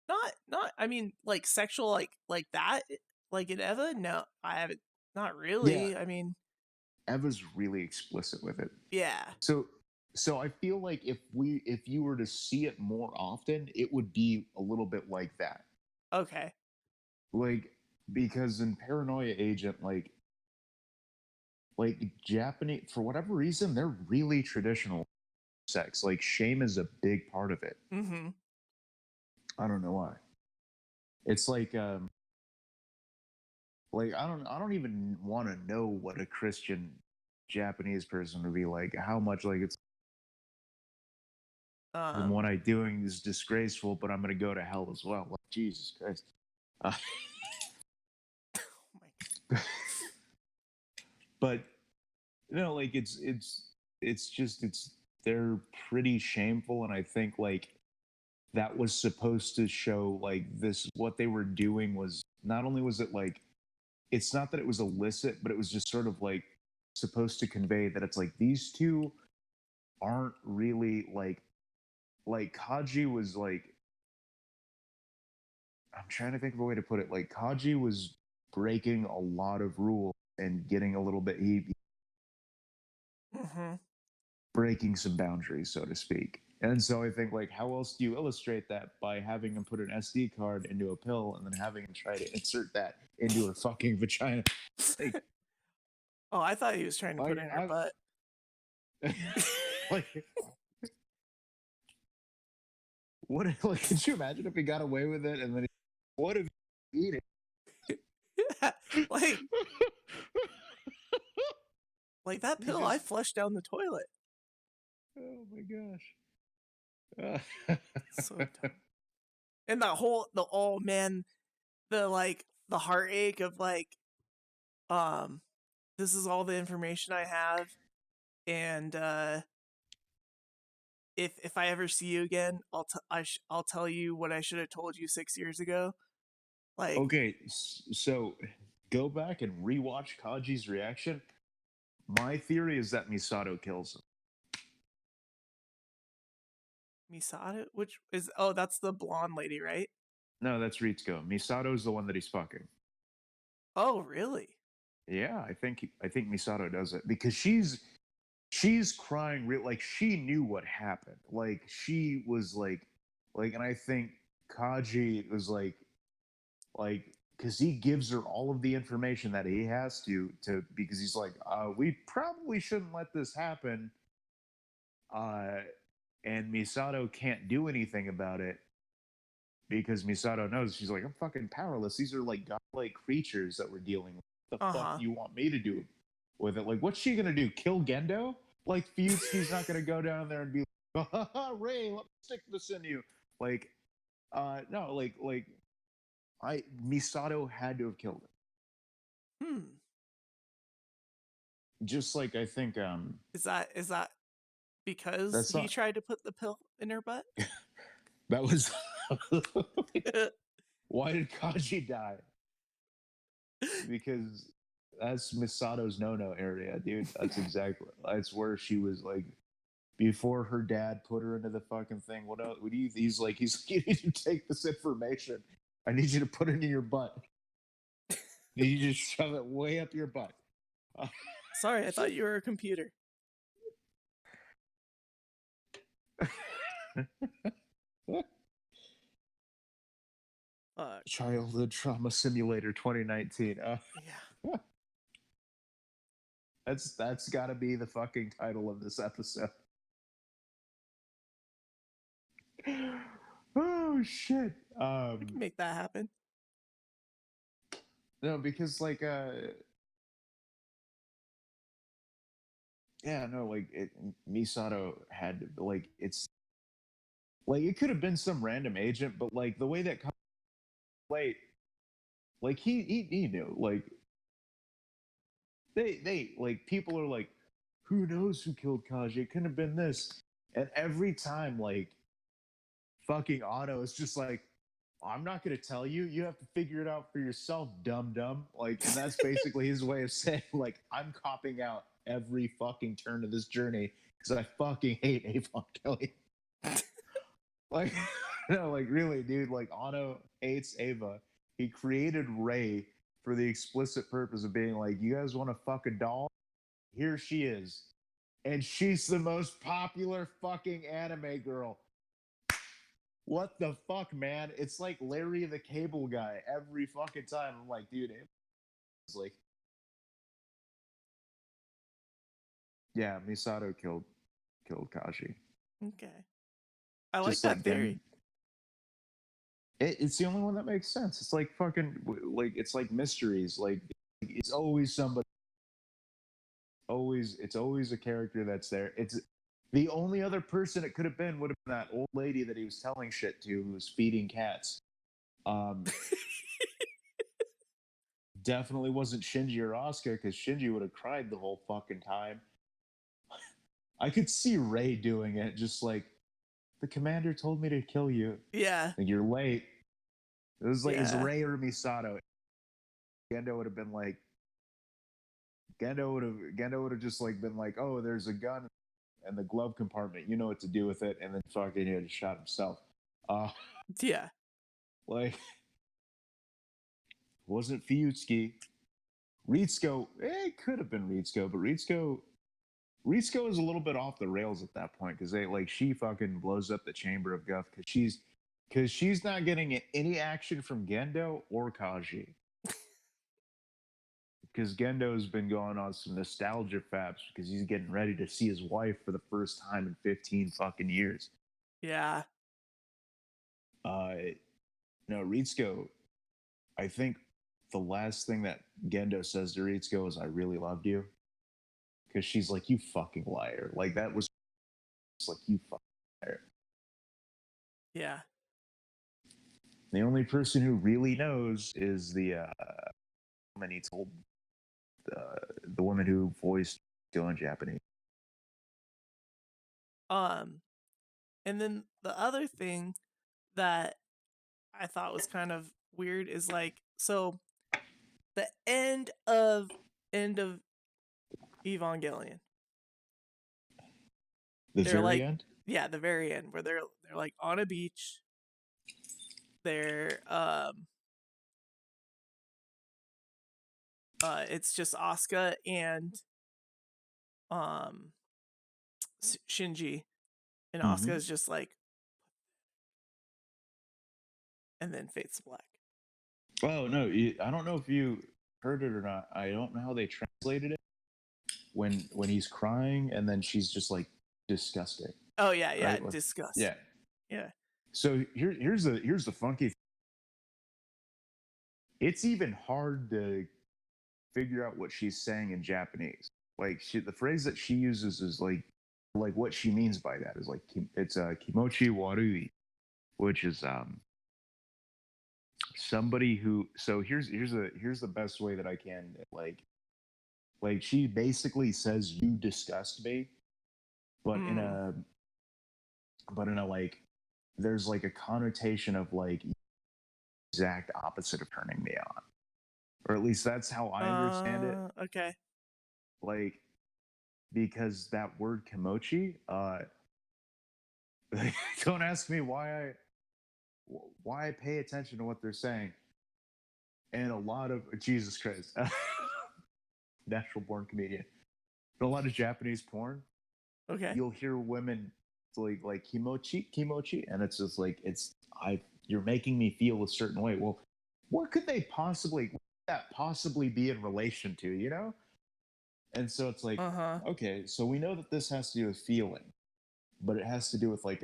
not. I mean, like sexual, like that, like in Eva. No, I haven't. Not really. Yeah. I mean, Eva's really explicit with it. yeah. So I feel like if you were to see it more often, it would be a little bit like that. Okay. Like because in Paranoia Agent, like Japanese, for whatever reason, they're really traditional sex. Like shame is a big part of it. Mm-hmm. I don't know why. It's like I don't even want to know what a Christian Japanese person would be like. How much like it's what I'm doing is disgraceful, but I'm gonna go to hell as well. Like, Jesus Christ. Oh my. But you know, like it's just they're pretty shameful, and I think like that was supposed to show like this what they were doing was not only was it like it's not that it was illicit, but it was just sort of like supposed to convey that it's like these two aren't really like Kaji was like I'm trying to think of a way to put it. Like Kaji was breaking a lot of rules and getting a little bit Mm-hmm. breaking some boundaries, so to speak. And so I think like how else do you illustrate that by having him put an SD card into a pill and then having him try to insert that into her fucking vagina? Like, Oh, I thought he was trying to put it in her butt. like, what? Like, could you imagine if he got away with it and then what if he eat it? Yeah, like that pill I flushed down the toilet. Oh my gosh. So dumb. And oh man, the heartache of like, this is all the information I have, and if I ever see you again, I'll tell you what I should have told you 6 years ago. Like, okay, so go back and rewatch Kaji's reaction. My theory is that Misato kills him. Misato, which is that's the blonde lady, right? No, that's Ritsuko. Misato's the one that he's fucking. Oh, really? Yeah, I think Misato does it because she's crying real like she knew what happened. Like she was like and I think Kaji was like because he gives her all of the information that he has to because he's like we probably shouldn't let this happen and Misato can't do anything about it because Misato knows she's like I'm fucking powerless. These are like godlike creatures that we're dealing with. What the fuck do you want me to do with it? Like what's she gonna do, kill Gendo? Like Fuyutsuki's not gonna go down there and be like Ray, let me stick this in you. Like no, like Misato had to have killed it. Just like I think is that because he tried to put the pill in her butt? That was why did Kaji die? Because that's Misato's no-no area, dude. That's where she was like before her dad put her into the fucking thing. What else? He's like you need to take this information. I need you to put it in your butt. You just shove it way up your butt. Sorry, I thought you were a computer. Childhood Trauma Simulator 2019. Yeah. That's got to be the fucking title of this episode. Oh shit. We can make that happen. No, because like yeah, no, like Misato had like it's like it could have been some random agent, but like the way that played, like he knew, like they like people are like, who knows who killed Kaji? It couldn't have been this, and every time like fucking Otto is just like, I'm not gonna tell you. You have to figure it out for yourself, dumb dumb. Like, and that's basically his way of saying, like, I'm copping out every fucking turn of this journey because I fucking hate Avon Kelly. Like, no, like really, dude. Like, Otto hates Ava. He created Ray for the explicit purpose of being like, you guys want to fuck a doll? Here she is, and she's the most popular fucking anime girl. What the fuck, man? It's like Larry the Cable Guy every fucking time. I'm like, dude, it's like, yeah, Misato killed Kashi. Okay. I like Just that like theory. It's the only one that makes sense. It's like fucking like it's like mysteries. Like it's always somebody. It's always a character that's there. It's the only other person it could have been would have been that old lady that he was telling shit to who was feeding cats. Definitely wasn't Shinji or Asuka because Shinji would have cried the whole fucking time. I could see Ray doing it, just like the commander told me to kill you. Yeah. Like, you're late. It was like, it's Yeah. Ray or Misato. Gendo would have been like, Gendo would have just like been like, oh, there's a gun in the glove compartment. You know what to do with it, and then fucking he had shot himself. Yeah. Like, wasn't Fiyutsuki. Ritsuko, it could have been Ritsuko, but Ritsuko is a little bit off the rails at that point because they like she fucking blows up the chamber of Guff because she's not getting any action from Gendo or Kaji. Because Gendo's been going on some nostalgia faps because he's getting ready to see his wife for the first time in 15 fucking years. Yeah. No, Ritsuko, I think the last thing that Gendo says to Ritsuko is, I really loved you. Because she's like, you fucking liar. Like, that was like, you fucking liar. Yeah. The only person who really knows is the woman he told, the woman who voiced Ritsuko in Japanese. And then the other thing that I thought was kind of weird is like, so the end of Evangelion. The They're very like, end? yeah, the very end where they're like on a beach. They're it's just Asuka and Shinji, and Asuka is just like, and then fades to black. Oh no, I don't know if you heard it or not. I don't know how they translated it when he's crying and then she's just like disgusting. Oh yeah, yeah, right? Like, disgust. yeah. Yeah. So here's the funky thing. It's even hard to figure out what she's saying in Japanese. Like the phrase that she uses is like what she means by that is like it's kimochi warui, which is somebody who. So here's the best way that I can like she basically says you disgust me, but in a like there's like a connotation of like exact opposite of turning me on, or at least that's how I understand it. Okay. Like, because that word kimochi, don't ask me why I pay attention to what they're saying. And a lot of Jesus Christ, natural born comedian. But a lot of Japanese porn, Okay. you'll hear women like kimochi, and it's just like you're making me feel a certain way. Well, what could that possibly be in relation to, you know? And so it's like, okay, so we know that this has to do with feeling, but it has to do with like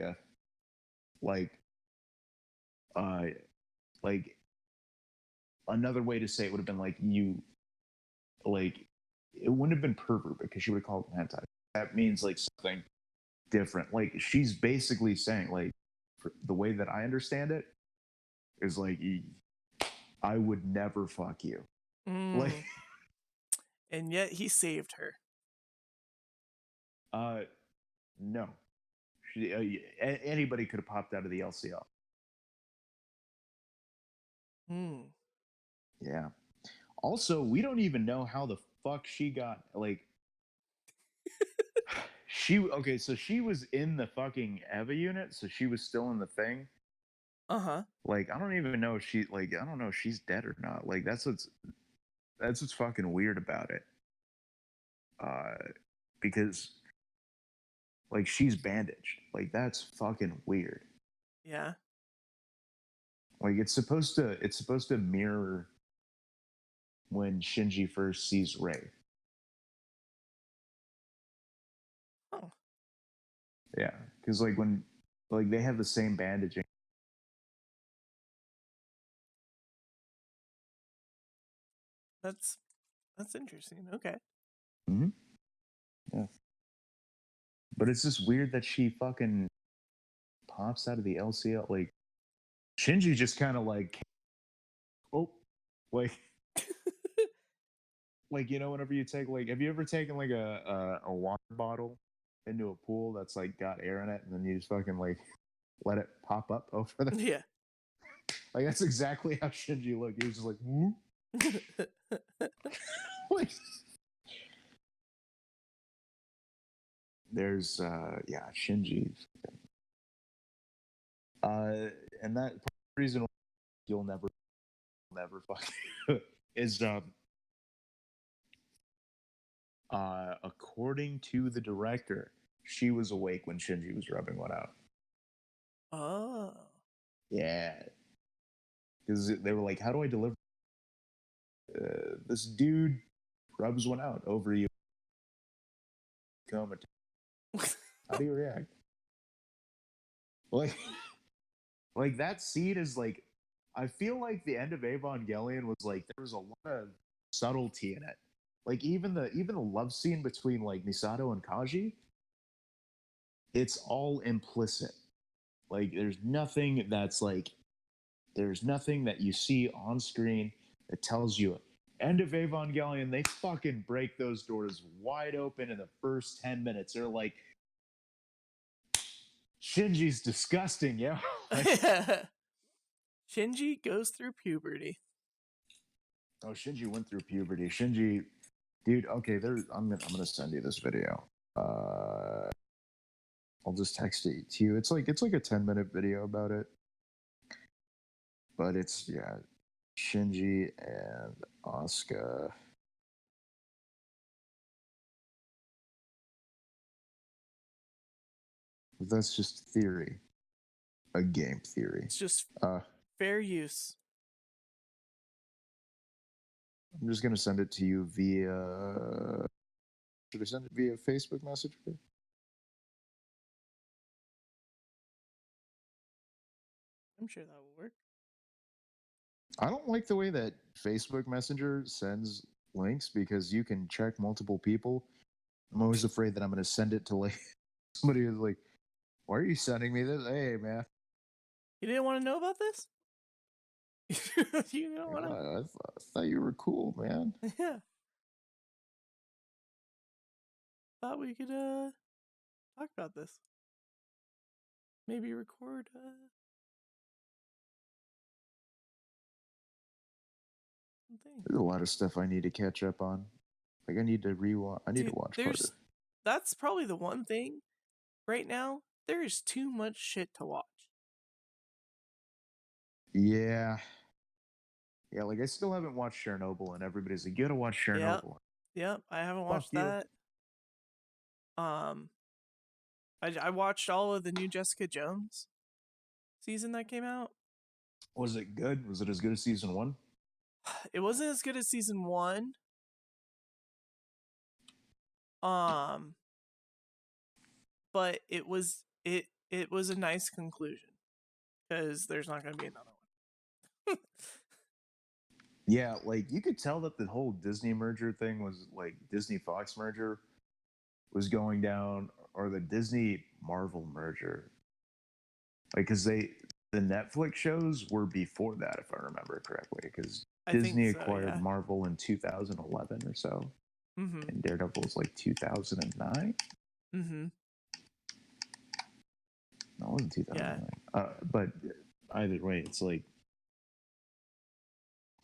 another way to say it would have been like it wouldn't have been pervert because she would have called it hentai. that means like something different. Like she's basically saying, like, the way that I understand it is like, I would never fuck you. Like, and yet he saved her. No. Anybody could have popped out of the LCL. Yeah. Also, we don't even know how the fuck she got, like, so she was in the fucking Eva unit, so she was still in the thing. Like, I don't even know if I don't know if she's dead or not. Like, that's what's fucking weird about it. Because like she's bandaged. Like, that's fucking weird. Yeah. Like, it's supposed to mirror when Shinji first sees Rei. Oh. Yeah, because like when like they have the same bandaging. That's interesting. Okay. Mm-hmm. Yeah. But it's just weird that she fucking pops out of the LCL. Like, Shinji just kind of like, oh, like, like, you know, whenever you take, like, have you ever taken like a water bottle into a pool that's like got air in it, and then you just fucking like let it pop up over there? Yeah. Like, that's exactly how Shinji looked. He was just like, whoop. Like, there's Shinji. And that reason why you'll never fuck is according to the director, she was awake when Shinji was rubbing one out. Oh. Yeah. Because they were like, how do I deliver? This dude rubs one out over you. How do you react? Like that scene is like, I feel like the end of Evangelion was like there was a lot of subtlety in it. Like even the love scene between like Misato and Kaji, it's all implicit. Like there's nothing that you see on screen that tells you end of Evangelion. They fucking break those doors wide open in the first 10 minutes. They're like, Shinji's disgusting, yo. Like, Shinji goes through puberty. Oh, Shinji went through puberty. Shinji, dude. Okay, I'm gonna send you this video. I'll just text it to you. It's like a 10-minute video about it, but it's Shinji and Asuka. That's just theory, a game theory. It's just fair use. I'm just gonna send it to you via. Should I send it via Facebook Messenger? I'm sure that will work. I don't like the way that Facebook Messenger sends links because you can check multiple people. I'm always afraid that I'm going to send it to like somebody who's like, "Why are you sending me this?" Hey, man. You didn't want to know about this? You didn't want to? I thought you were cool, man. Yeah. Thought we could talk about this. Maybe record something. There's a lot of stuff I need to catch up on. Like I need to rewatch. I need to watch harder. That's probably the one thing right now. There is too much shit to watch. Yeah. Yeah, like I still haven't watched Chernobyl, and everybody's like, "You gotta watch Chernobyl." Yep, I haven't watched that. I watched all of the new Jessica Jones season that came out. Was it good? Was it as good as season 1? It wasn't as good as season 1. But it was a nice conclusion because there's not going to be another one. Yeah, like you could tell that the whole Disney merger thing was like Disney Fox merger was going down, or the Disney Marvel merger. Like, because the Netflix shows were before that, if I remember correctly, because I think Disney so, acquired yeah. Marvel in 2011 or so, Mm-hmm. and Daredevil was like 2009. Mm-hmm. No, it wasn't 2009. But either way, it's like,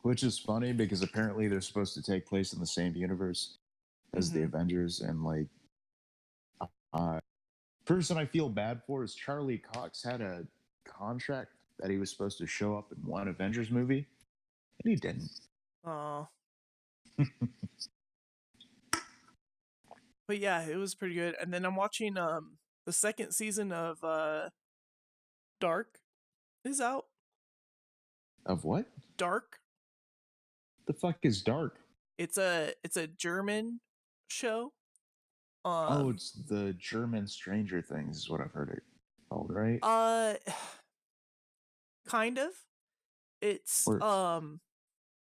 which is funny because apparently they're supposed to take place in the same universe as the Mm-hmm. Avengers, and like, person I feel bad for is Charlie Cox had a contract that he was supposed to show up in one Avengers movie, and he didn't. Oh. But yeah, it was pretty good. And then I'm watching the second season of Dark is out. Of what? Dark. The fuck is Dark? It's a German show. Oh, it's the German Stranger Things is what I've heard it called, right? Kind of. It's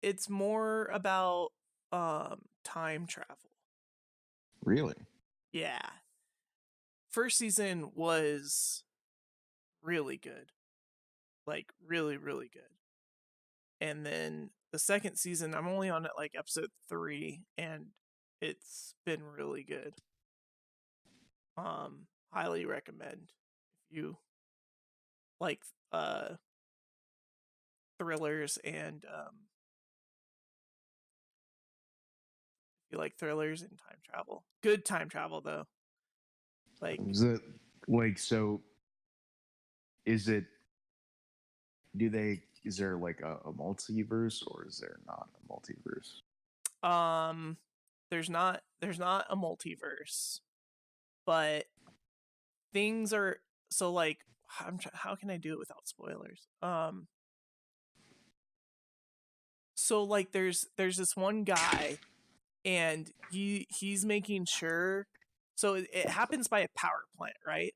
it's more about time travel. Really? Yeah. First season was really good. Like really, really good. And then the second season, I'm only on like episode 3, and it's been really good. Highly recommend if you like thrillers and if you like thrillers and time travel. Good time travel though. Like, is it like, so is it, is there like a multiverse, or is there not a multiverse? there's not a multiverse, but things are so like how can I do it without spoilers? So like there's this one guy, and he's making sure. So it happens by a power plant, right?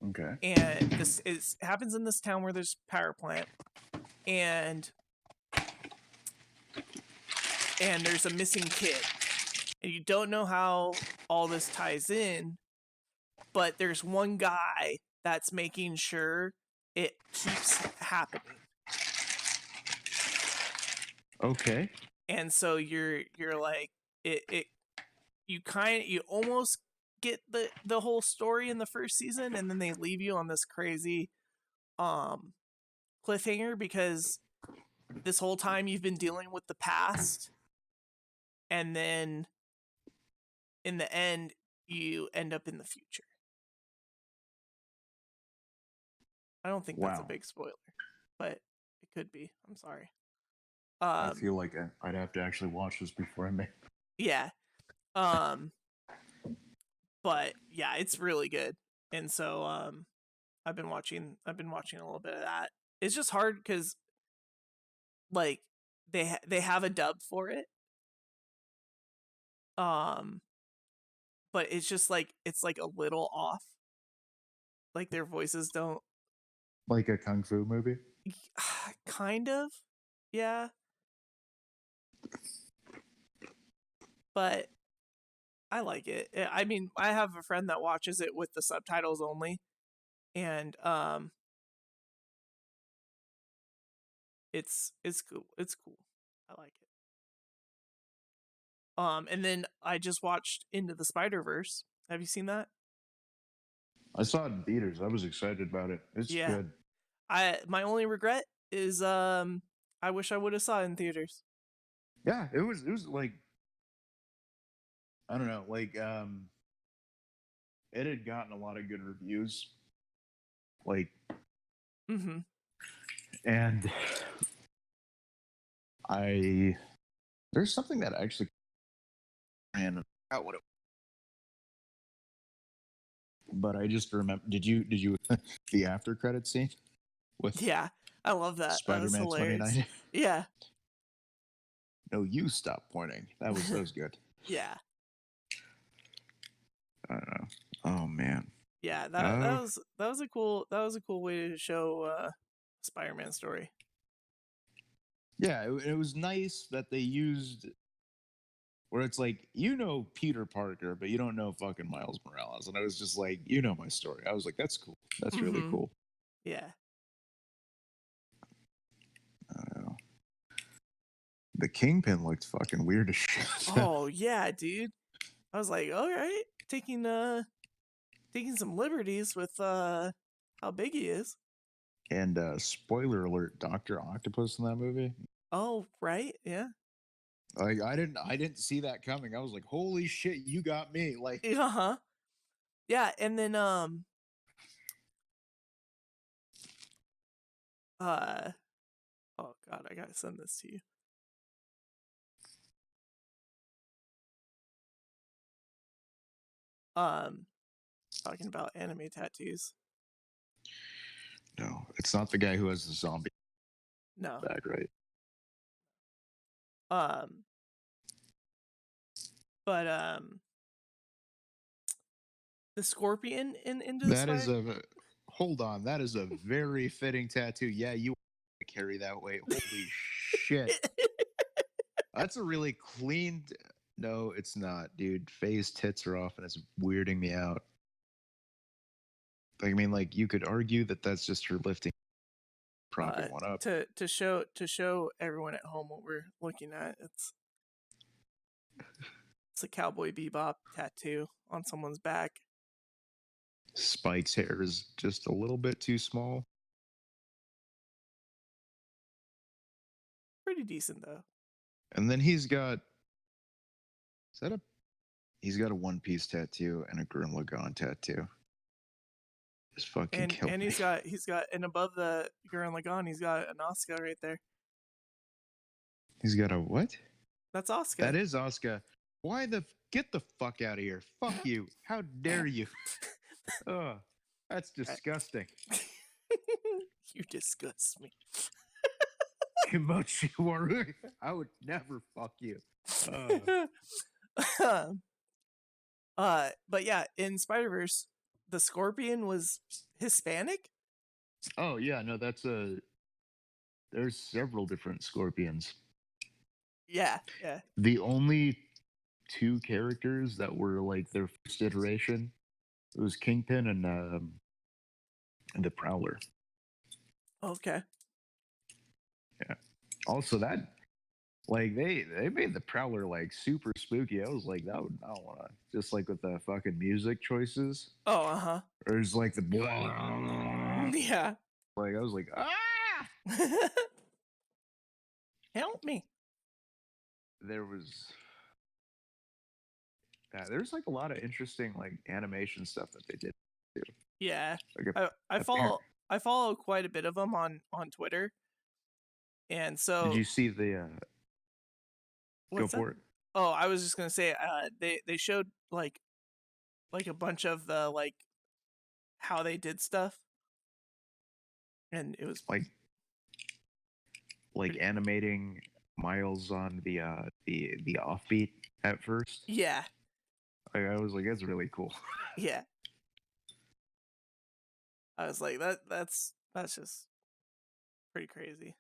Okay. And this happens in this town where there's a power plant, and there's a missing kid, and you don't know how all this ties in, but there's one guy that's making sure it keeps happening. Okay. And so you're like you almost get the whole story in the first season, and then they leave you on this crazy cliffhanger, because this whole time you've been dealing with the past, and then in the end you end up in the future. I don't think that's a big spoiler, but it could be. I'm sorry. I feel like I'd have to actually watch this before I make. Yeah. But yeah, it's really good. And so I've been watching a little bit of that. It's just hard cuz like they have a dub for it. But it's just like it's like a little off. Like their voices don't, Like a kung fu movie? kind of. Yeah. But I like it. I mean, I have a friend that watches it with the subtitles only, and it's cool. It's cool. I like it. And then I just watched Into the Spider-Verse. Have you seen that? I saw it in theaters. I was excited about it. It's good. My only regret is I wish I would have saw it in theaters. Yeah, it was like, I don't know, like it had gotten a lot of good reviews. Like, Mm-hmm. and there's something that actually, and out what it, but I just remember. Did you the after credit scene with Yeah, I love that. Spider-Man 2090? Yeah. No, you stop pointing. That was good. Yeah. I don't know. Oh man. Yeah, that was a cool way to show Spider-Man story. Yeah, it was nice that they used where it's like, Peter Parker, but you don't know fucking Miles Morales. And I was just like, my story. I was like, that's cool. That's really cool. Yeah. I don't know. The Kingpin looked fucking weird as shit. Oh yeah, dude. I was like, all right, taking some liberties with how big he is. And spoiler alert, Dr. Octopus in that movie. Oh, right, yeah. Like I didn't see that coming. I was like, holy shit, you got me. Like, Uh-huh. Yeah, and then oh god, I gotta send this to you. Talking about anime tattoos. no, it's not the guy who has the zombie No. bag, right? But the scorpion in Into the That is Spider. hold on, that is a very fitting tattoo. Yeah, you carry that weight. Holy shit. That's a really clean. No, it's not, dude. Faye's tits are off, and it's weirding me out. Like, I mean, like you could argue that that's just her lifting, propping one up. To show everyone at home what we're looking at. It's a Cowboy Bebop tattoo on someone's back. Spike's hair is just a little bit too small. Pretty decent though. And then he's got he's got a One Piece tattoo and a Gurren Lagann tattoo. Just fucking kill and me. he's got and above the Gurren Lagann, he's got an Asuka right there. He's got a what? That's Asuka. That is Asuka. Why get the fuck out of here. Fuck you. How dare you? Ugh. That's disgusting. You disgust me. Kimochi Waru. I would never fuck you. But yeah, in Spider-Verse, the Scorpion was Hispanic? Oh yeah, no, there's several different Scorpions. Yeah. The only two characters that were like their first iteration, it was Kingpin and the Prowler. Okay. Yeah. Also, that like they made the Prowler like super spooky. I was like, I don't want to. Just like with the fucking music choices. Oh, uh-huh. Or it's like the Yeah. like I was like, Help me. There's like a lot of interesting like animation stuff that they did too. Yeah. Like I follow quite a bit of them on Twitter. And so did you see the go for it? Oh, I was just gonna say they showed like a bunch of the like how they did stuff. And it was like animating Miles on the offbeat at first. Yeah. I was like, that's really cool. Yeah. I was like, that's just pretty crazy.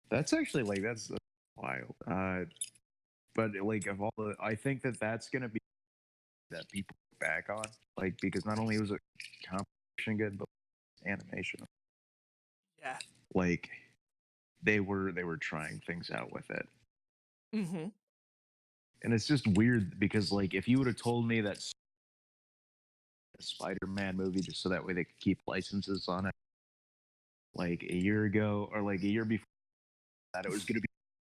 That's actually like that's wild. But like of all the, I think that's gonna be that people look back on, like because not only was it competition good, but animation. Yeah. Like they were trying things out with it. Mm-hmm. And it's just weird because like if you would have told me that a Spider-Man movie just so that way they could keep licenses on it like a year ago or like a year before that it was gonna be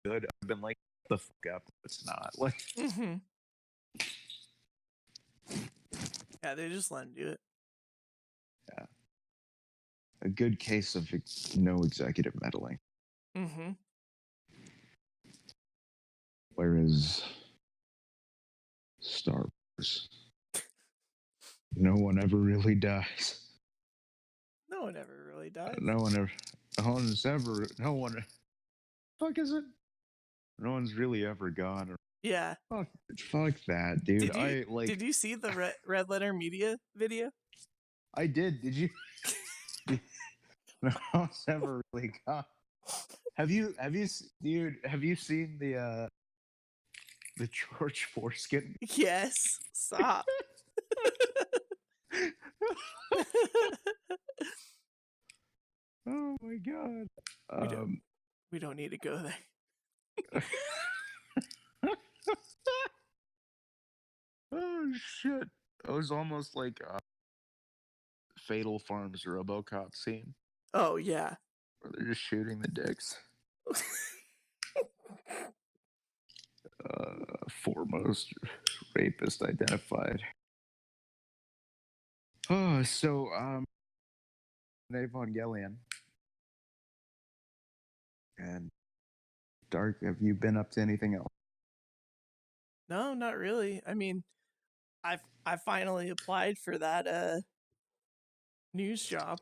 good, I've been like, the fuck up, it's not. Like Mm-hmm. Yeah, they just let him do it. Yeah. A good case of no executive meddling. Mm-hmm. Whereas Star Wars, no one ever really dies. No one ever really dies. No one fuck is it? No one's really ever gone. Yeah. Fuck that, dude. Did you see the Red Letter Media video? I did. Did you? No one's ever really gone. Have you dude? Have you seen the George foreskin? Yes. Stop. Oh my god. We don't need to go there. Oh shit! It was almost like a Fatal Farms RoboCop scene Oh yeah. where they're just shooting the dicks. Foremost rapist identified. Oh, so Evangelion and Dark. Have you been up to anything else? No, not really. I mean, I finally applied for that news job.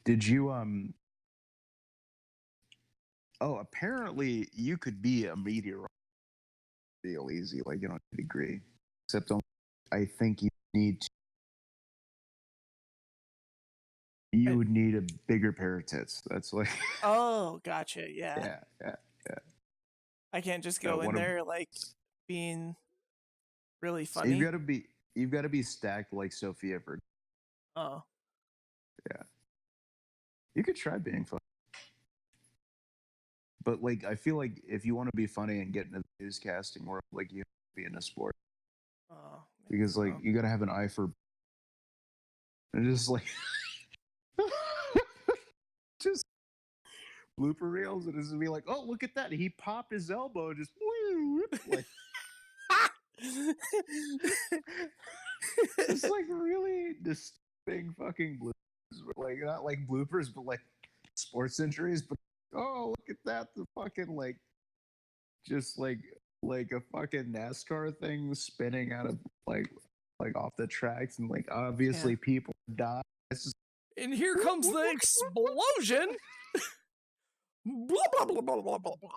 Did you Oh, apparently you could be a meteorologist real easy, like you don't need a degree. Except I think you need to, you would need a bigger pair of tits. That's like Oh, gotcha. Yeah. yeah. I can't just go in there like being really funny. You've got to be stacked like Sophia for. Oh. Yeah. You could try being funny. But like I feel like if you want to be funny and get into the newscasting world, like you have to be in a sport. Oh. Because like you got to have an eye for and just like just blooper reels and it's gonna be like, oh look at that, he popped his elbow just like it's like really disturbing fucking bloopers, like not like bloopers but like sports injuries, but oh look at that, the fucking like just like a fucking NASCAR thing spinning out of like off the tracks and like obviously people die. And here comes the explosion. Blah blah blah blah blah blah blah.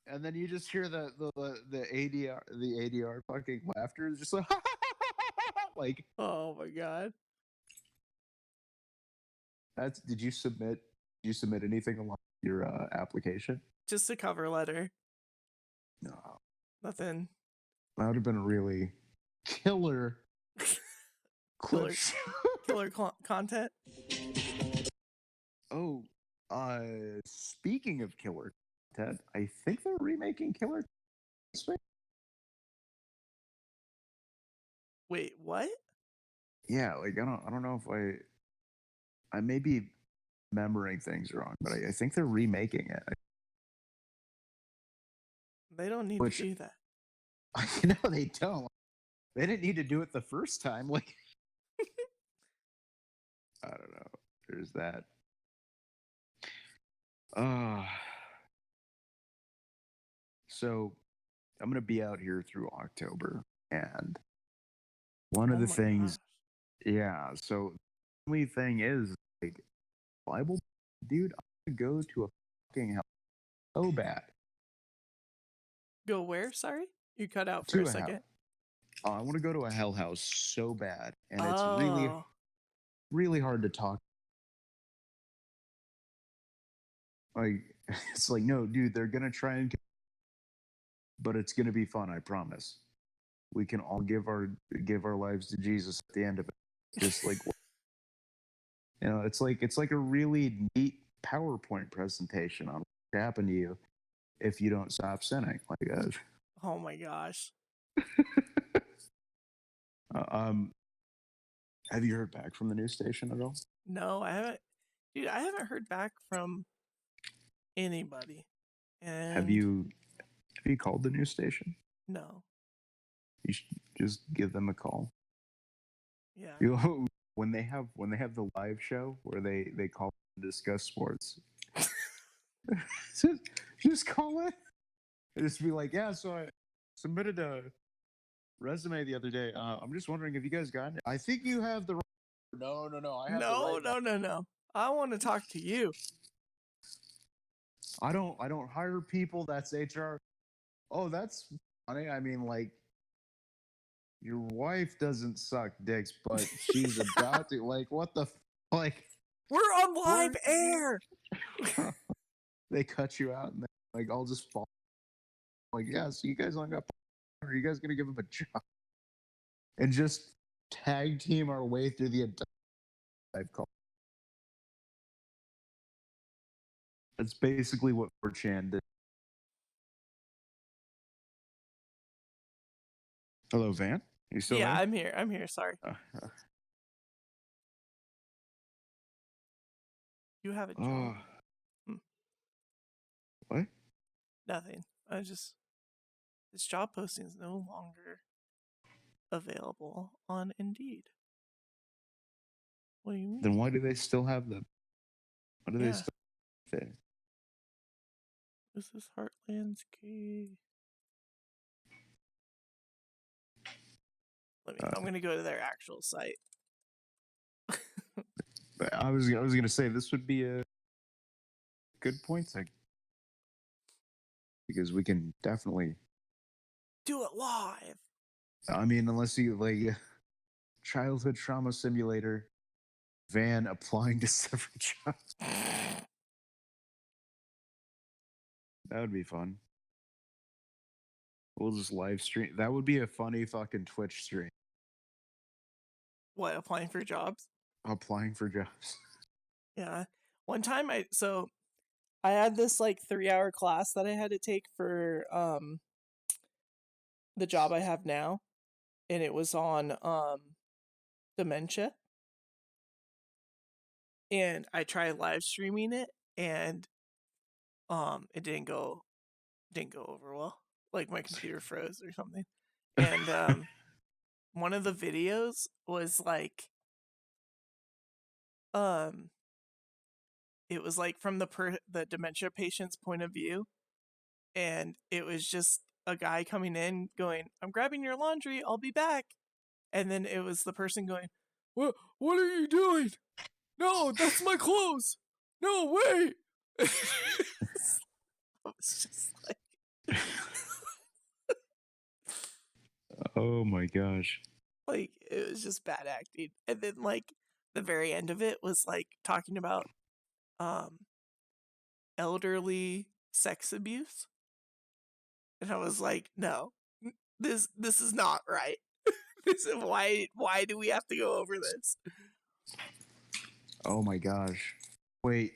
And then you just hear the ADR fucking laughter, just like like. Oh my god. Did you submit anything along your application? Just a cover letter. No. Nothing. That would have been a really killer killer content. Oh, speaking of killer content, I think they're remaking Killer. Wait, what? Yeah, like I don't know if I may be remembering things wrong, but I think they're remaking it. They don't need to do that. No, they don't. They didn't need to do it the first time. Like, I don't know. There's that. So I'm gonna be out here through October, and one of the things, yeah. So the only thing is, like, Bible, dude, I'm gonna go to a fucking hell so bad. Go where? Sorry, you cut out for a second. I want to go to a hell house so bad, and it's really, really hard to talk. Like, it's like, no, dude, they're gonna try and, but it's gonna be fun. I promise. We can all give our lives to Jesus at the end of it. Just like, you know, it's like a really neat PowerPoint presentation on what happened to you if you don't stop sinning. Like that. Oh my gosh. Have you heard back from the news station at all? No, I haven't. Dude, I haven't heard back from anybody. And have you called the news station? No. You should just give them a call. Yeah. You know, when they have the live show where they call and discuss sports, just call it and just be like, yeah. So I submitted a resume the other day. I'm just wondering if you guys got it. I think you have the. No. I have No. I want to talk to you. I don't hire people. That's HR. Oh, that's funny. I mean, like, your wife doesn't suck dicks, but she's about to. Like, what the like? We're on live air. they cut you out and then like I'll just fall. Like, yeah, so you guys aren't got. Are you guys gonna give him a job? And just tag team our way through the entire live call. That's basically what 4chan did. Hello, Van. You still Yeah, there? I'm here. I'm here. Sorry. You have a job. What? Nothing. This job posting is no longer available on Indeed. What do you mean? Then why do they still have the? Why do they still have it? This is Heartland's key. I'm gonna go to their actual site. I was gonna say this would be a good point because we can definitely do it live. I mean, unless you like childhood trauma simulator, Van applying to several jobs. That would be fun. We'll just live stream. That would be a funny fucking Twitch stream. What, applying for jobs? Applying for jobs. Yeah. One time I had this like 3-hour class that I had to take for the job I have now, and it was on dementia. And I tried live streaming it, and it didn't go over well. Like my computer froze or something. And one of the videos was like it was like from the dementia patient's point of view, and it was just a guy coming in going, "I'm grabbing your laundry, I'll be back." And then it was the person going, what are you doing? No, that's my clothes. No, wait. I was just like oh my gosh. Like, it was just bad acting. And then like the very end of it was like talking about elderly sex abuse. And I was like, no, this is not right. This is why do we have to go over this? Oh my gosh. Wait.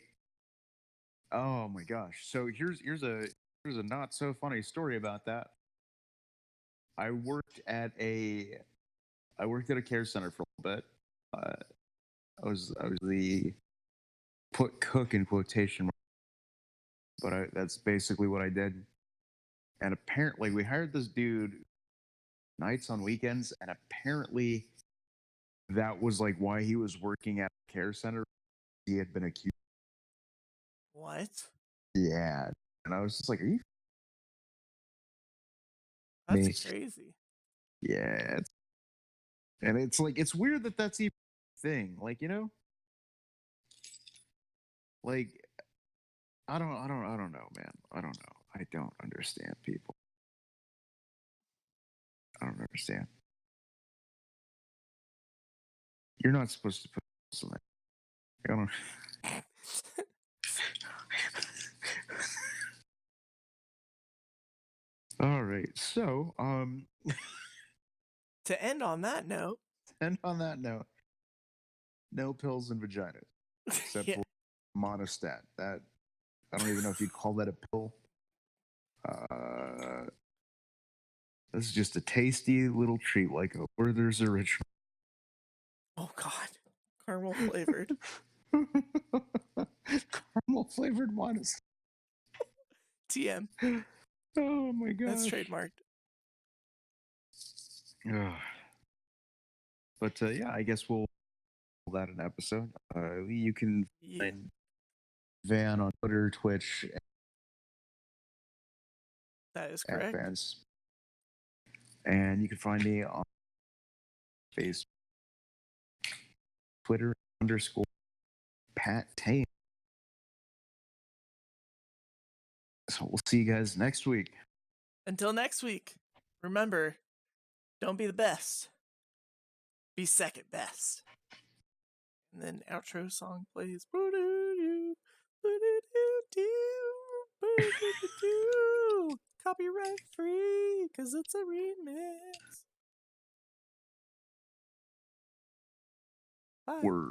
Oh my gosh. So here's a not so funny story about that. I worked at a care center for a little bit. I was the put cook in quotation marks, but that's basically what I did. And apparently we hired this dude nights on weekends, and apparently that was like why he was working at a care center. He had been accused. What? Yeah. And I was just like, are you? That's crazy. Yeah. And it's like, it's weird that that's even a thing. Like, you know? Like, I don't know, man. I don't know. I don't understand people. I don't understand. You're not supposed to put something. I don't. All right. So, to end on that note. No pills and vaginas, except for monostat. That I don't even know if you'd call that a pill. This is just a tasty little treat, like a Werther's original. Oh God, caramel flavored. Caramel flavored monostat. TM. Oh my god. That's trademarked. But yeah, I guess we'll call that an episode. You can find Van on Twitter, Twitch. That is correct. Vans. And you can find me on Facebook, Twitter _ Pat Tame. So we'll see you guys next week. Until next week, remember, don't be the best. Be second best. And then outro song plays. Copyright free, because it's a remix. Bye. Word.